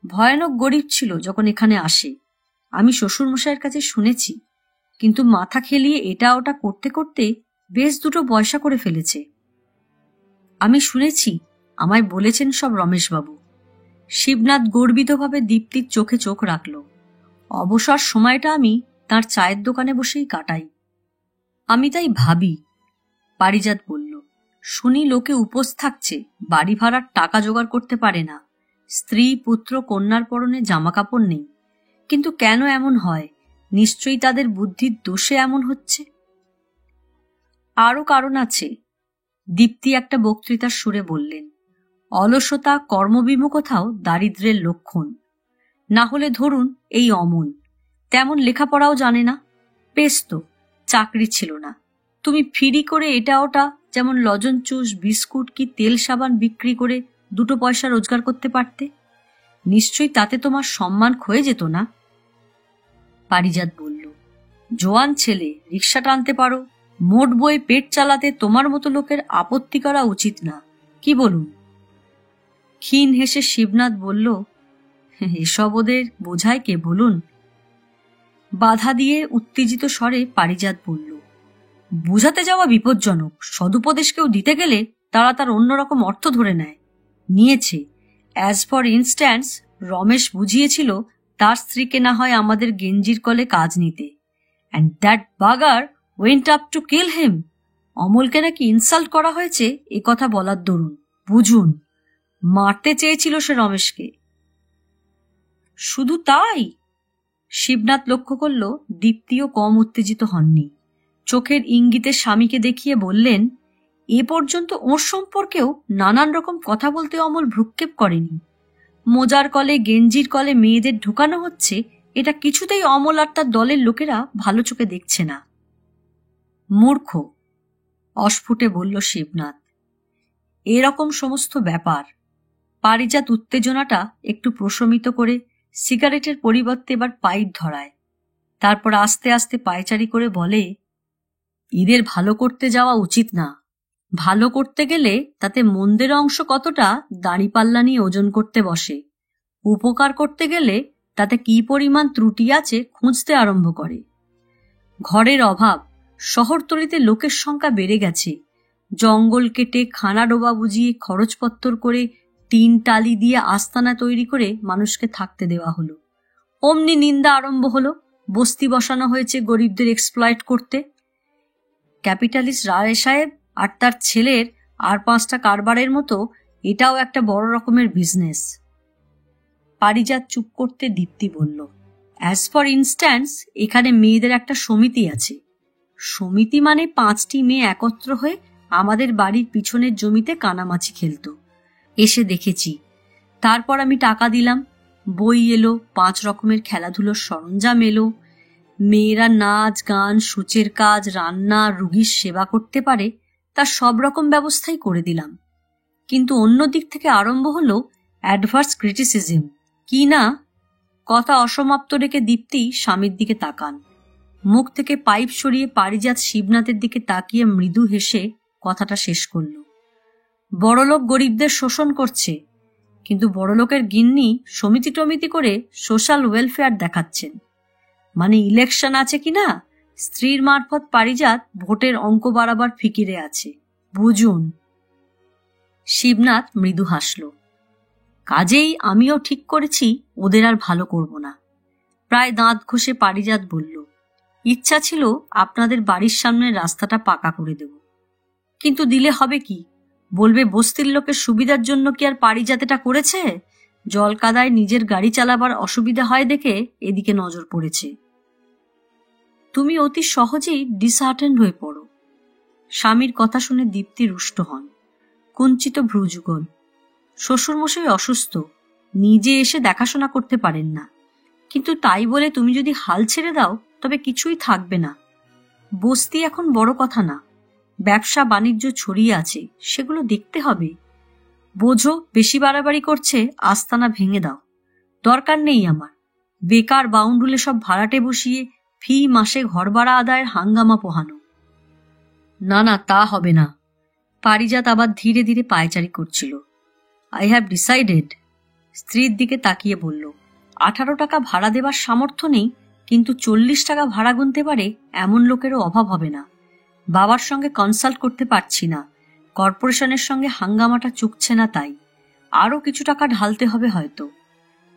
Speaker 1: ভয়ানক গরিব ছিল যখন এখানে আসে, আমি শ্বশুরমশাইয়ের কাছে শুনেছি, কিন্তু মাথা খেলিয়ে এটা ওটা করতে করতে বেশ দুটো পয়সা করে ফেলেছে। আমি শুনেছি, আমায় বলেছেন সব রমেশবাবু। শিবনাথ গর্বিতভাবে দীপ্তির চোখে চোখ রাখল। অবসর সময়টা আমি তার চায়ের দোকানে বসেই কাটাই। আমি তাই ভাবি, পারিজাত বলল, শুনি লোকে উপোস থাকছে, বাড়ি ভাড়ার টাকা জোগাড় করতে পারে না, স্ত্রী পুত্র কন্যার পরনে জামা কাপড় নেই। কিন্তু কেন এমন হয়? নিশ্চয়ই তাদের বুদ্ধির দোষে এমন হচ্ছে। আরও কারণ আছে, দীপ্তি একটা বক্তৃতার সুরে বললেন। অলসতা, কর্মবিমুখতাও দারিদ্র্যের লক্ষণ। না হলে ধরুন এই অমল, তেমন লেখাপড়াও জানে না, বেশ তো চাকরি ছিল না, তুমি ফ্রি করে এটা ওটা যেমন লজেন চুস বিস্কুট কি তেল সাবান বিক্রি করে 2 পয়সা রোজগার করতে পারতে। নিশ্চয়ই তাতে তোমার সম্মান ক্ষয়ে যেত না? পারিজাত বলল, জোয়ান ছেলে, রিক্সা টানতে পারো, মোট বয়ে পেট চালাতে তোমার মতো লোকের আপত্তি করা উচিত না, কি বলুন? ক্ষীণ হেসে শিবনাথ বলল, এসব ওদের বোঝায় কে বলুন? বাধা দিয়ে উত্তেজিত স্বরে পারিজাত বলল, বুঝাতে যাওয়া বিপজ্জনক। সদুপদেশ কেউ দিতে গেলে তারা তার অন্যরকম অর্থ ধরে নেয়। নিয়েছে। অ্যাজ ফর ইনস্ট্যান্স, রমেশ বুঝিয়েছিল তার স্ত্রীকে না হয় আমাদের গেঞ্জির কলে কাজ নিতে, অ্যান্ড দ্যাট বাগার ওয়েন্ট আপ টু কিল হিম। অমলকে নাকি ইনসাল্ট করা হয়েছে এ কথা বলার দরুন। বুঝুন, মারতে চেয়েছিল সে রমেশকে। শুধু তাই? শিবনাথ লক্ষ্য করল দীপ্তিও কম উত্তেজিত হননি। চোখের ইঙ্গিতে স্বামীকে দেখিয়ে বললেন, এ পর্যন্ত ওর সম্পর্কেও নানান রকম কথা বলতে অমল ভ্রুক্ষেপ করেনি। মোজার কলে গেঞ্জির কলে মেয়েদের ঢুকানো হচ্ছে, এটা কিছুতেই অমল আর তার দলের লোকেরা ভালো চোখে দেখছে না। মূর্খ, অস্ফুটে বলল শিবনাথ। এরকম সমস্ত ব্যাপার। পারিজাত উত্তেজনাটা একটু প্রশমিত করে সিগারেটের পরিবর্তে এবার পাইপ ধরায়। তারপর আস্তে আস্তে পায়চারি করে বলে, এদের ভালো করতে যাওয়া উচিত না। ভালো করতে গেলে তাতে মন্দের অংশ কতটা দাঁড়িপাল্লা নিয়ে ওজন করতে বসে। উপকার করতে গেলে তাতে কি পরিমাণ ত্রুটি আছে খুঁজতে আরম্ভ করে। ঘরের অভাব, শহরতলিতে লোকের সংখ্যা বেড়ে গেছে। জঙ্গল কেটে খানা ডোবা বুঝিয়ে খরচপত্তর করে টিন টালি দিয়ে আস্তানা তৈরি করে মানুষকে থাকতে দেওয়া হলো। অমনি নিন্দা আরম্ভ হলো, বস্তি বসানো হয়েছে গরিবদের এক্সপ্লয়েট করতে। ক্যাপিটালিস্ট রায় সাহেব আর তার ছেলের আর 5টা কারবারের মতো এটাও একটা বড় রকমের বিজনেস। পারিজাত চুপ করতে দীপ্তি বলল, অ্যাজ ফর ইনস্ট্যান্স, এখানে মেয়েদের একটা সমিতি আছে। সমিতি মানে 5টি মেয়ে একত্র হয়ে আমাদের বাড়ির পিছনের জমিতে কানামাছি খেলত। এসে দেখেছি। তারপর আমি টাকা দিলাম, বই এলো, 5 রকমের খেলাধুলোর সরঞ্জাম এলো। মেয়েরা নাচ গান, সূচের কাজ, রান্না, রুগীর সেবা করতে পারে, তার সব রকম ব্যবস্থাই করে দিলাম। কিন্তু অন্য দিক থেকে আরম্ভ হলো অ্যাডভার্স ক্রিটিসিজম। কি না? কথা অসমাপ্ত রেখে দীপ্তি স্বামীর দিকে তাকান। মুখ থেকে পাইপ সরিয়ে পারিজাত শিবনাথের দিকে তাকিয়ে মৃদু হেসে কথাটা শেষ করল। বড়লোক গরিবদের শোষণ করছে, কিন্তু বড়লোকের গিন্নি সমিতি টমিতি করে সোশ্যাল ওয়েলফেয়ার দেখাচ্ছেন। মানে ইলেকশন আছে কিনা, স্ত্রীর মারফত পারিজাত ভোটের অঙ্ক বাড়াবার ফিকিরে আছে। বুঝুন। শিবনাথ মৃদু হাসল। কাজেই আমিও ঠিক করেছি ওদের আর ভালো করব না। প্রায় দাঁত ঘষে পারিজাত বলল, ইচ্ছা ছিল আপনাদের বাড়ির সামনের রাস্তাটা পাকা করে দেব, কিন্তু দিলে হবে কি? বলবে বস্তির লোকের সুবিধার জন্য কি আর পারিজাত এটা করেছে? জল কাদায় নিজের গাড়ি চালাবার অসুবিধা হয় দেখে এদিকে নজর পড়েছে। তুমি অতি সহজেই ডিসহার্টেন্ড হয়ে পড়ো। স্বামীর কথা শুনে দীপ্তি রুষ্ট হন। কুঞ্চিত ভ্রুযুগল। শ্বশুরমশাই অসুস্থ, নিজে এসে দেখাশোনা করতে পারেন না, কিন্তু তাই বলে তুমি যদি হাল ছেড়ে দাও তবে কিছুই থাকবে না। বস্তি এখন বড় কথা না, ব্যবসা বাণিজ্য ছড়িয়ে আছে, সেগুলো দেখতে হবে। বোঝো বেশি বাড়াবাড়ি করছে, আস্তানা ভেঙে দাও। দরকার নেই আমার। বেকার বাউন্ডুলে সব ভাড়াটে বসিয়ে ফি মাসে ঘর ভাড়া আদায়ের হাঙ্গামা পোহানো। না না, তা হবে না। পারিজাত আবার ধীরে ধীরে পায়চারি করছিল। I have decided. স্ত্রীর দিকে তাকিয়ে বলল, 18 টাকা ভাড়া দেবার সামর্থ্য নেই, কিন্তু 40 টাকা ভাড়া গুনতে পারে এমন লোকেরও অভাব হবে না। বাবার সঙ্গে কনসাল্ট করতে পারছি না, কর্পোরেশনের সঙ্গে হাঙ্গামাটা চুকছে না, তাই আরও কিছু টাকা ঢালতে হবে হয়তো।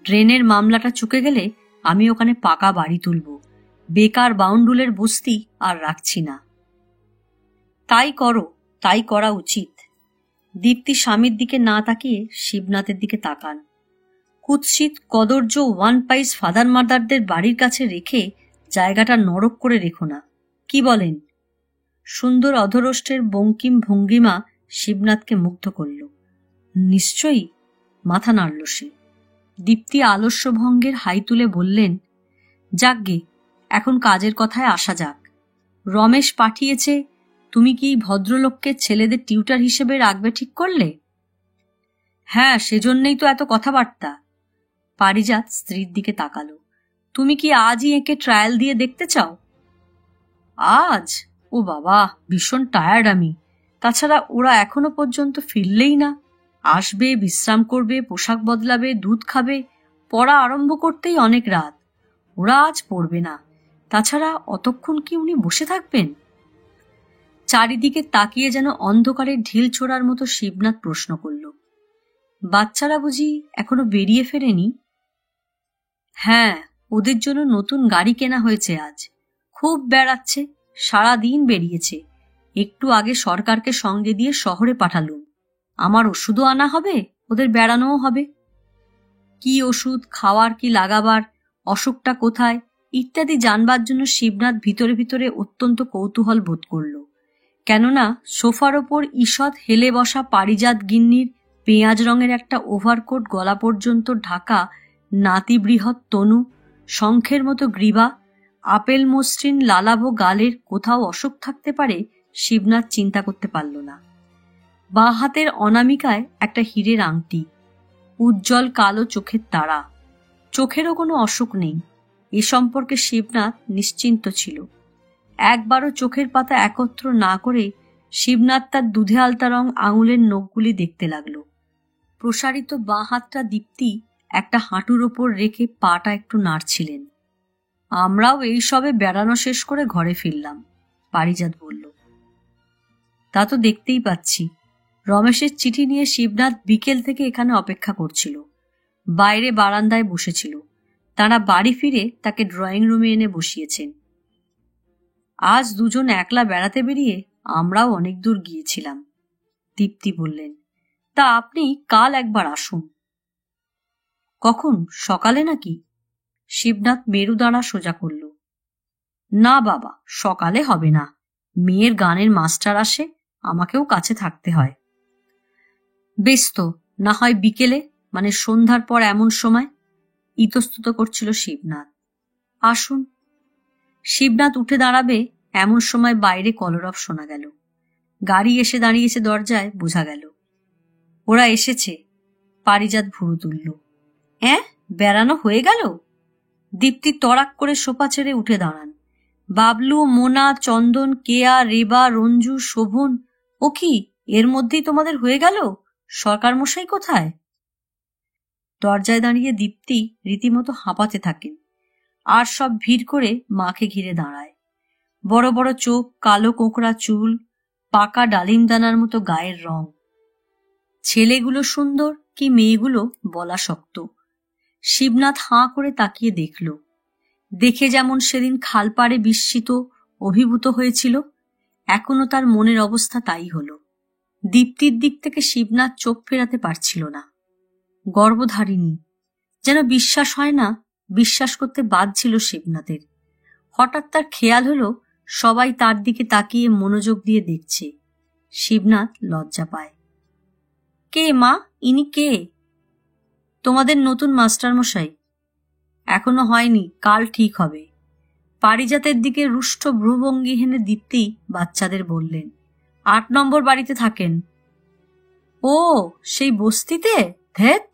Speaker 1: ড্রেনের মামলাটা চুকে গেলে আমি ওখানে পাকা বাড়ি তুলব। বেকার বাউন্ডুলের বস্তি আর রাখছি না। তাই করো, তাই করা উচিত। দীপ্তি স্বামীর দিকে না তাকিয়ে শিবনাথের দিকে তাকান। কুৎসিত কদর্য 1 পাইস ফাদার মাদারদের বাড়ির কাছে রেখে জায়গাটা নরক করে রেখো না, কি বলেন? সুন্দর অধরষ্টের বঙ্কিম ভঙ্গিমা শিবনাথকে মুগ্ধ করল। নিশ্চয়ই, মাথা নাড়ল সে। দীপ্তি আলস্য ভঙ্গের হাই তুলে বললেন, যাকগে, এখন কাজের কথায় আসা যাক। রমেশ পাঠিয়েছে তুমি কি ভদ্রলোককে ছেলেদের টিউটার হিসেবে রাখবে ঠিক করলে? হ্যাঁ, সেজন্যই তো এত কথাবার্তা। পারিজাত স্ত্রীর দিকে তাকালো। তুমি কি আজই একে ট্রায়াল দিয়ে দেখতে চাও? আজ? ও বাবা, ভীষণ টায়ার্ড আমি। তাছাড়া ওরা এখনো পর্যন্ত ফিরলেই না। আসবে, বিশ্রাম করবে, পোশাক বদলাবে, দুধ খাবে, পড়া আরম্ভ করতেই অনেক রাত। ওরা আজ পড়বে না। তাছাড়া অতক্ষণ কি উনি বসে থাকবেন? চারিদিকে তাকিয়ে যেন অন্ধকারে ঢিল ছোড়ার মতো শিবনাথ প্রশ্ন করল, বাচ্চারা বুঝি এখনো বেরিয়ে ফেরেনি? হ্যাঁ, ওদের জন্য নতুন গাড়ি কেনা হয়েছে আজ। খুব বেড়াচ্ছে, সারাদিন বেরিয়েছে। একটু আগে সরকারকে সঙ্গে দিয়ে শহরে পাঠালুম। আমার ওষুধও আনা হবে, ওদের বেড়ানোও হবে। কি ওষুধ খাওয়ার, কি লাগাবার, অসুখটা কোথায় ইত্যাদি জানবার জন্য শিবনাথ ভিতরে ভিতরে অত্যন্ত কৌতূহল বোধ করল। কেননা সোফার ওপর ঈষৎ হেলে বসা পারিজাত গিন্নির পেঁয়াজ রঙের একটা ওভারকোট গলা পর্যন্ত ঢাকা নাতি বৃহৎ তনু, শঙ্খের মতো গ্রীবা, আপেল মসৃণ লালাভ গালের কোথাও অসুখ থাকতে পারে শিবনাথ চিন্তা করতে পারল না। বাঁ হাতের অনামিকায় একটা হীরের আংটি, উজ্জ্বল কালো চোখের তারা। চোখেরও কোনো অসুখ নেই, এ সম্পর্কে শিবনাথ নিশ্চিন্ত ছিল। একবারও চোখের পাতা একত্র না করে শিবনাথ তার দুধে আলতা রং আঙুলের নখগুলি দেখতে লাগল। প্রসারিত বাঁ হাতটা দীপ্তি একটা হাঁটুর ওপর রেখে পাটা একটু নাড়ছিলেন। আমরাও এই সবে বেড়ানো শেষ করে ঘরে ফিরলাম, পারিজাত বলল। তা তো দেখতেই পাচ্ছি। রমেশের চিঠি নিয়ে শিবনাথ বিকেল থেকে এখানে অপেক্ষা করছিল। বাইরে বারান্দায় বসেছিল। তারা বাড়ি ফিরে তাকে ড্রয়িং রুমে এনে বসিয়েছেন। আজ দুজন একলা বেড়াতে বেরিয়ে আমরাও অনেক দূর গিয়েছিলাম, দীপ্তি বললেন। তা আপনি কাল একবার আসুন। কখন, সকালে নাকি? শিবনাথ মেরুদাঁড়া সোজা করল। না বাবা, সকালে হবে না। মেয়ের গানের মাস্টার আসে, আমাকেও কাছে থাকতে হয়। বেশ তো, না হয় বিকেলে, মানে সন্ধ্যার পর এমন সময়, ইতস্তত করছিল শিবনাথ। আসুন। শিবনাথ উঠে দাঁড়াবে এমন সময় বাইরে কলরব শোনা গেল। গাড়ি এসে দাঁড়িয়েছে দরজায়, বোঝা গেল। ওরা এসেছে। পারিজাত ভুরু তুলল। বেড়ানো হয়ে গেল? দীপ্তি তড়াক করে সোফা ছেড়ে উঠে দাঁড়ান। বাবলু, মোনা, চন্দন, কেয়া, রেবা, রঞ্জু, শোভন, ও কি এর মধ্যেই তোমাদের হয়ে গেল? সরকার মশাই কোথায়? দরজায় দাঁড়িয়ে দীপ্তি রীতিমতো হাঁপাতে থাকেন। আর সব ভিড় করে মাকে ঘিরে দাঁড়ায়। বড় বড় চোখ, কালো কোঁকড়া চুল, পাকা ডালিম দানার মতো গায়ের রং। ছেলেগুলো সুন্দর কি মেয়েগুলো বলা শক্ত। শিবনাথ হাঁ করে তাকিয়ে দেখল। দেখে যেমন সেদিন খালপাড়ে বিস্মিত অভিভূত হয়েছিল, এখনো তার মনের অবস্থা তাই হল। দীপ্তির দিক থেকে শিবনাথ চোখ ফেরাতে পারছিল না। গর্ভধারিণী, যেন বিশ্বাস হয় না, বিশ্বাস করতে বাধ্য শিবনাথের। হঠাৎ তার খেয়াল হলো সবাই তার দিকে তাকিয়ে মনোযোগ দিয়ে দেখছে। শিবনাথ লজ্জা পায়। কে মা, ইনি কে? তোমাদের নতুন মাস্টারমশাই। এখনো হয়নি, কাল ঠিক হবে। পারিজাতের দিকে রুষ্ট ভ্রুভঙ্গি হেনে দীপ্তি বাচ্চাদের বললেন। 8 নম্বর বাড়িতে থাকেন। ও, সেই বস্তিতে? ধেত!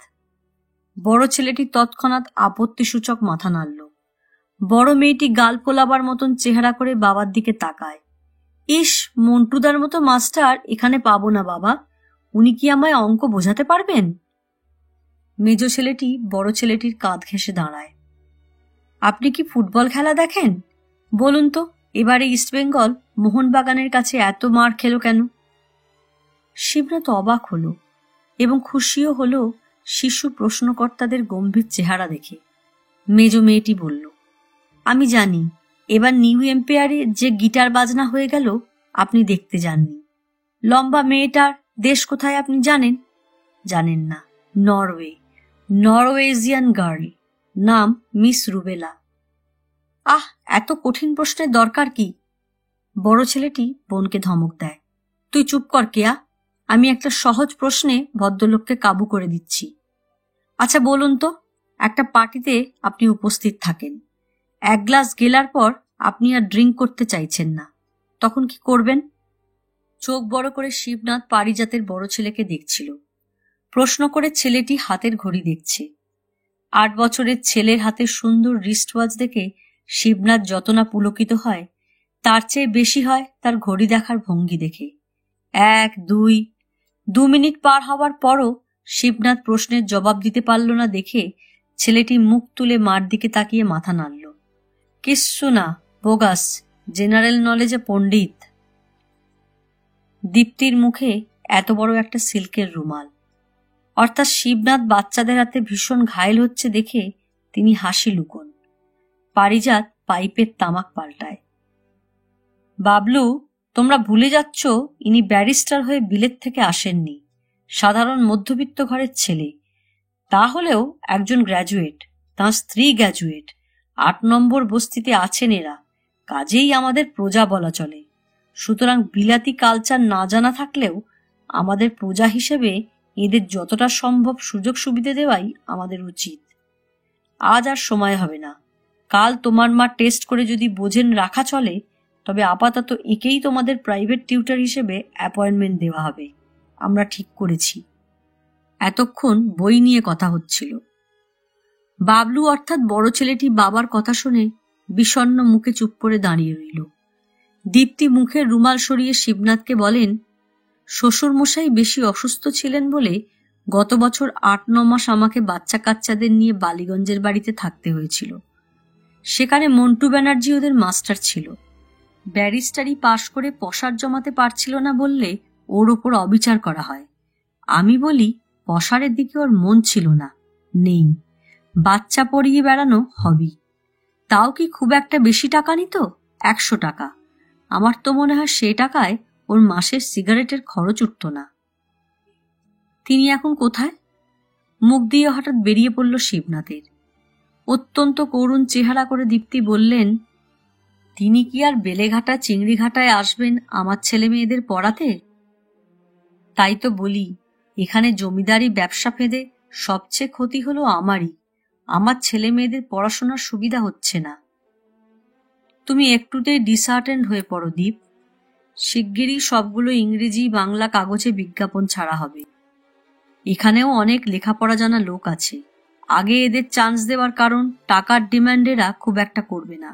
Speaker 1: বড় ছেলেটি তৎক্ষণাৎ আপত্তিসূচক মাথা নাড়ল। বড় মেয়েটি গাল ফোলাবার মতন চেহারা করে বাবার দিকে তাকায়। ইস, মন্টুদার মতো মাস্টার এখানে পাবো না বাবা। উনি কি আমায় অঙ্ক বোঝাতে পারবেন? মেজ ছেলেটি বড় ছেলেটির কাঁধ ঘেঁষে দাঁড়ায়। আপনি কি ফুটবল খেলা দেখেন? বলুন তো, এবারে ইস্টবেঙ্গল মোহনবাগানের কাছে এত মার খেল কেন? শিবনাথ অবাক হলো এবং খুশিও হলো শিশু প্রশ্নকর্তাদের গম্ভীর চেহারা দেখে। মেজ মেয়েটি বলল, আমি জানি, এবার নিউ এম্পায়ারে যে গিটার বাজনা হয়ে গেল আপনি দেখতে যাননি। লম্বা মেয়েটার দেশ কোথায় আপনি জানেন? জানেন না? নরওয়ে। নরওয়েজিয়ান গার্ল, নাম মিস রুবেলা। আহ, এত কঠিন প্রশ্নের দরকার কি? বড় ছেলেটি বোনকে ধমক দেয়। তুই চুপ কর কেয়া, আমি একটা সহজ প্রশ্নে ভদ্রলোককে কাবু করে দিচ্ছি। আচ্ছা বলুন তো, একটা পার্টিতে আপনি উপস্থিত থাকেন। 1 গ্লাস গেলার পর আপনি আর ড্রিঙ্ক করতে চাইছেন না, তখন কি করবেন? চোখ বড় করে শিবনাথ পারিজাতের বড় ছেলেকে দেখছিল। প্রশ্ন করে ছেলেটি হাতের ঘড়ি দেখছে। 8 বছরের ছেলের হাতে সুন্দর রিস্টওয়াচ দেখে শিবনাথ যত না পুলকিত হয়, তার চেয়ে বেশি হয় তার ঘড়ি দেখার ভঙ্গি দেখে। 1, 2 মিনিট পার হওয়ার পরও শিবনাথ প্রশ্নের জবাব দিতে পারল না দেখে ছেলেটি মুখ তুলে মার দিকে তাকিয়ে মাথা নাড়ল। কিচ্ছু না, বোগাস, জেনারেল নলেজে পণ্ডিত। দীপ্তির মুখে এত বড় একটা সিল্কের রুমাল, অর্থাৎ শিবনাথ বাচ্চাদের হাতে ভীষণ ঘায়েল হচ্ছে দেখে তিনি হাসি লুকোন। পারিজাত পাইপের তামাক পাল্টায়। বাবলু, তোমরা ভুলে যাচ্ছ ইনি ব্যারিস্টার হয়ে বিলেত থেকে আসেননি, সাধারণ মধ্যবিত্ত ঘরের ছেলে। তাহলেও একজন গ্র্যাজুয়েট, তাঁর স্ত্রী গ্র্যাজুয়েট, 8 নম্বর বস্তিতে আছেন এরা, কাজেই আমাদের প্রজা বলা চলে। সুতরাং বিলাতি কালচার না জানা থাকলেও আমাদের প্রজা হিসেবে এদের যতটা সম্ভব সুযোগ সুবিধা দেওয়াই আমাদের উচিত। আজ আর সময় হবে না, কাল তোমার মা টেস্ট করে যদি বোঝেন রাখা চলে, তবে আপাতত একেই তোমাদের প্রাইভেট টিউটর হিসেবে অ্যাপয়েন্টমেন্ট দেওয়া হবে। আমরা ঠিক করেছি। এতক্ষণ বই নিয়ে কথা হচ্ছিল। বাবলু অর্থাৎ বড় ছেলেটি বাবার কথা শুনে বিষণ্ণ মুখে চুপ করে দাঁড়িয়ে রইল। দীপ্তি মুখের রুমাল সরিয়ে শিবনাথকে বলেন, শ্বশুরমশাই বেশি অসুস্থ ছিলেন বলে গত বছর 8-9 মাস আমাকে বাচ্চা কাচ্চাদের নিয়ে বালিগঞ্জের বাড়িতে থাকতে হয়েছিল। সেখানে মন্টু ব্যানার্জি ওদের মাস্টার ছিল। ব্যারিস্টারি পাশ করে পসার জমাতে পারছিল না বললে ওর ওপর অবিচার করা হয়। আমি বলি, পসারের দিকে ওর মন ছিল না, নেই, বাচ্চা পড়িয়ে বেড়ানো হবি। তাও কি খুব একটা বেশি টাকা নিত? 100 টাকা। আমার তো মনে হয় সে টাকায় ওর মাসের সিগারেটের খরচ উঠত না। তিনি এখন কোথায়? মুখ দিয়ে হঠাৎ বেরিয়ে পড়ল শিবনাথের। অত্যন্ত করুণ চেহারা করে দীপ্তি বললেন, তিনি কি আর বেলেঘাটা চিংড়িঘাটায় আসবেন আমার ছেলে মেয়েদের পড়াতে? তাই তো বলি, এখানে জমিদারি ব্যবসা ফেঁদে সবচেয়ে ক্ষতি হলো আমারই। আমার ছেলে মেয়েদের পড়াশোনার সুবিধা হচ্ছে না। তুমি একটুতেই ডিসহার্টেন্ড হয়ে পড়ো দীপ। শিগগিরই সবগুলো ইংরেজি বাংলা কাগজে বিজ্ঞাপন ছাড়া হবে। এখানেও অনেক লেখাপড়া জানা লোক আছে। আগে এদের চান্স দেওয়ার কারণ টাকার ডিমান্ডেরা খুব একটা করবে না।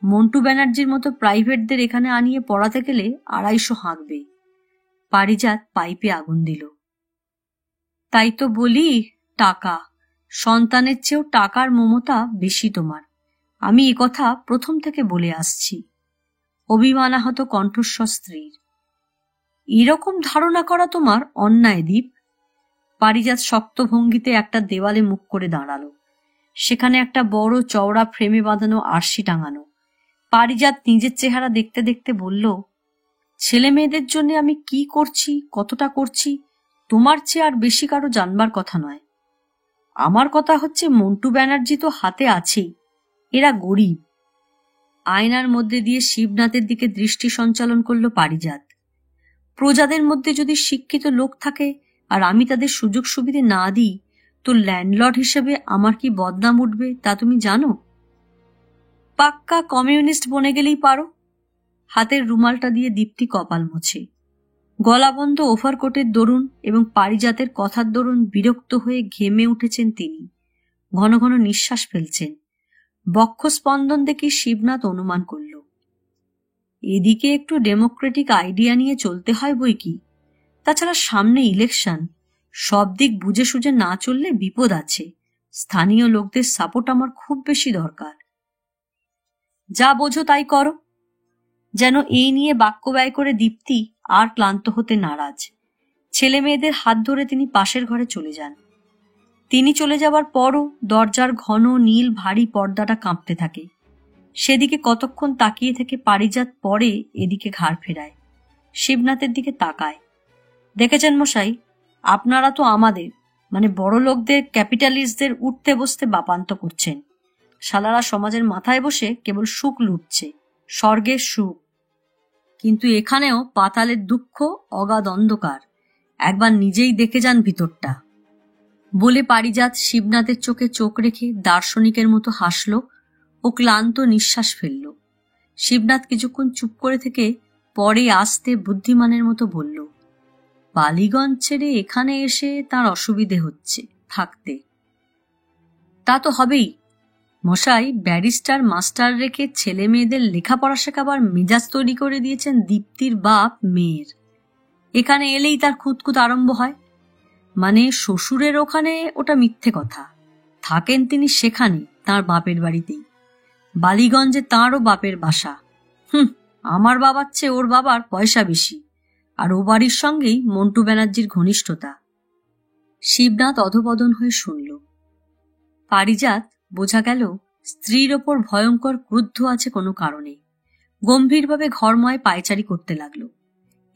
Speaker 1: মন্টু ব্যানার্জির মতো প্রাইভেটদের এখানে আনিয়ে পড়াতে গেলে 250 হাঁকবে। পারিজাত পাইপে আগুন দিল। তাই তো বলি, টাকা, সন্তানের চেয়েও টাকার মমতা বেশি তোমার। আমি একথা প্রথম থেকে বলে আসছি। অভিমানাহত কণ্ঠস্বর স্ত্রীর। এরকম ধারণা করা তোমার অন্যায় দীপ। পারিজাত শক্ত ভঙ্গিতে একটা দেওয়ালে মুখ করে দাঁড়ালো। সেখানে একটা বড় চওড়া ফ্রেমে বাঁধানো আরশি টাঙানো। পারিজাত নিজের চেহারা দেখতে দেখতে বলল, ছেলে মেয়েদের জন্য আমি কি করছি, কতটা করছি, তোমার চেয়ে আর বেশি কারো জানবার কথা নয়। আমার কথা হচ্ছে, মন্টু ব্যানার্জি তো হাতে আছেই, এরা গরিব। আয়নার মধ্যে দিয়ে শিবনাথের দিকে দৃষ্টি সঞ্চালন করল পারিজাত। প্রজাদের মধ্যে যদি শিক্ষিত লোক থাকে আর আমি তাদের সুযোগ সুবিধে না দিই, তো ল্যান্ডলর্ড হিসেবে আমার কি বদনাম উঠবে তা তুমি জানো? পাক্কা কমিউনিস্ট বনে গেলেই পারো। হাতের রুমালটা দিয়ে দীপ্তি কপাল মোছে। গলাবন্ধ ওভারকোটের দরুন এবং পারিজাতের কথার দরুন বিরক্ত হয়ে ঘেমে উঠেছেন তিনি। ঘন ঘন নিঃশ্বাস ফেলছেন। বক্ষস্পন্দন দেখে শিবনাথ অনুমান করল, এদিকে একটু ডেমোক্রেটিক আইডিয়া নিয়ে চলতে হয় বই কি। তাছাড়া সামনে ইলেকশন, সব দিক বুঝে সুঝে না চললে বিপদ আছে। স্থানীয় লোকদের সাপোর্ট আমার খুব বেশি দরকার। যা বোঝো তাই করো। যেন এই নিয়ে বাক্য ব্যয় করে দীপ্তি আর ক্লান্ত হতে নারাজ। ছেলে মেয়েদের হাত ধরে তিনি পাশের ঘরে চলে যান। তিনি চলে যাবার পরও দরজার ঘন নীল ভারী পর্দাটা কাঁপতে থাকে। সেদিকে কতক্ষণ তাকিয়ে থেকে পারিজাত পরে এদিকে ঘাড় ফেরায়, শিবনাথের দিকে তাকায়। দেখেছেন মশাই, আপনারা তো আমাদের মানে বড় লোকদের, ক্যাপিটালিস্টদের উঠতে বসতে বাপান্ত করছেন। শালারা সমাজের মাথায় বসে কেবল সুখ লুটছে, স্বর্গের সুখ। কিন্তু এখানেও পাতালের দুঃখ অগাধ অন্ধকার। একবার নিজেই দেখে যান ভিতরটা। বলে পারিজাত শিবনাথের চোখে চোখ রেখে দার্শনিকের মতো হাসল ও ক্লান্ত নিঃশ্বাস ফেলল। শিবনাথ কিছুক্ষণ চুপ করে থেকে পরে আস্তে বুদ্ধিমানের মতো বলল, বালিগঞ্জ ছেড়ে এখানে এসে তার অসুবিধে হচ্ছে থাকতে। তা তো হবেই মশাই, ব্যারিস্টার মাস্টার রেখে ছেলে মেয়েদের লেখাপড়া শেখাবার মেজাজ তৈরি করে দিয়েছেন দীপ্তির বাপ মেয়ের। এখানে এলেই তার খুঁতখুত আরম্ভ হয়। মানে শ্বশুরের ওখানে ওটা মিথ্যে কথা, থাকেন তিনি সেখানে তার বাপের বাড়িতেই। বালিগঞ্জে তাঁরও বাপের বাসা। আমার বাবার চেয়ে ওর বাবার পয়সা বেশি, আর ও বাড়ির সঙ্গেই মন্টু ব্যানার্জির ঘনিষ্ঠতা। শিবনাথ অধপতন হয়ে শুনল। পারিজাত বোঝা গেল স্ত্রীর ওপর ভয়ঙ্কর ক্রুদ্ধ আছে কোনো কারণে। গম্ভীরভাবে ঘরময় পায়চারি করতে লাগলো।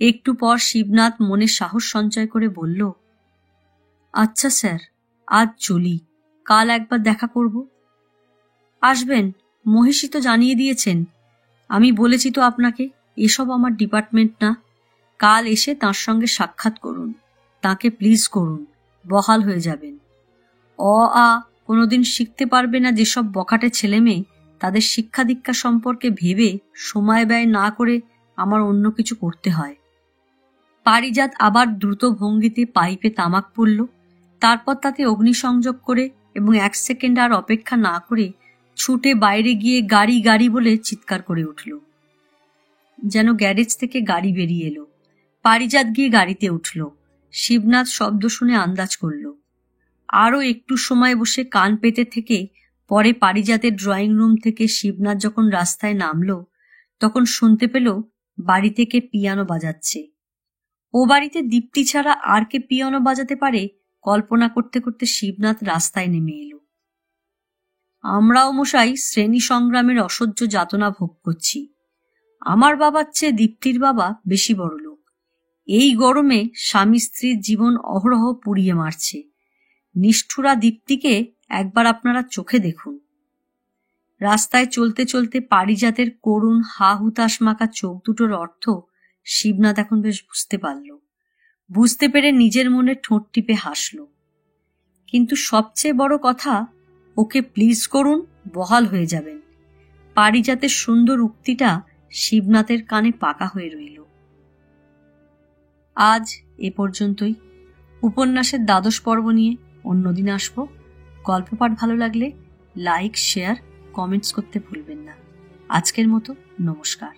Speaker 1: একটু পর শিবনাথ মনে সাহস সঞ্চয় করে বলল, আচ্ছা স্যার, আজ চলি, কাল একবার দেখা করব। আসবেন, মহিষী তো জানিয়ে দিয়েছেন। আমি বলেছি তো আপনাকে, এসব আমার ডিপার্টমেন্ট না। কাল এসে তাঁর সঙ্গে সাক্ষাৎ করুন, তাকে প্লিজ করুন, বহাল হয়ে যাবেন। কোনোদিন শিখতে পারবে না যেসব বখাটে ছেলে মেয়ে, তাদের শিক্ষা দীক্ষা সম্পর্কে ভেবে সময় ব্যয় না করে আমার অন্য কিছু করতে হয়। পারিজাত আবার দ্রুত ভঙ্গিতে পাইপে তামাক পড়ল, তারপর তাতে অগ্নিসংযোগ করে এবং 1 সেকেন্ড আর অপেক্ষা না করে ছুটে বাইরে গিয়ে গাড়ি গাড়ি বলে চিৎকার করে উঠল। যেন গ্যারেজ থেকে গাড়ি বেরিয়ে এলো। পারিজাত গিয়ে গাড়িতে উঠল। শিবনাথ শব্দ শুনে আন্দাজ করল। আরও একটু সময় বসে কান পেতে থেকে পরে পারিজাতের ড্রয়িং রুম থেকে শিবনাথ যখন রাস্তায় নামল, তখন শুনতে পেল বাড়ি থেকে পিয়ানো বাজাচ্ছে। ও বাড়িতে দীপ্তি ছাড়া আর কে পিয়ানো বাজাতে পারে কল্পনা করতে করতে শিবনাথ রাস্তায় নেমে এলো। আমরাও মশাই শ্রেণী সংগ্রামের অসহ্য যাতনা ভোগ করছি। আমার বাবার চেয়ে দীপ্তির বাবা বেশি বড় লোক। এই গরমে স্বামী স্ত্রীর জীবন অহরহ পুড়িয়ে মারছে। নিষ্ঠুরা দীপ্তিকে একবার আপনারা চোখে দেখুন। রাস্তায় চলতে চলতে পারিজাতের করুণ হা হুতাশ মাখা চোখ দুটোর অর্থ শিবনাথ এখন বেশ বুঝতে পারল। বুঝতে পেরে নিজের মনে ঠোঁট টিপে হাসল। কিন্তু সবচেয়ে বড় কথা, ওকে প্লিজ করুন, বহাল হয়ে যাবেন। পারিজাতের সুন্দর উক্তিটা শিবনাথের কানে পাকা হয়ে রইল। আজ এ পর্যন্তই। উপন্যাসের 12 পর্ব নিয়ে অন্যদিন আসব। গল্প পাঠ ভালো লাগলে লাইক, শেয়ার, কমেন্টস করতে ভুলবেন না। আজকের মতো নমস্কার।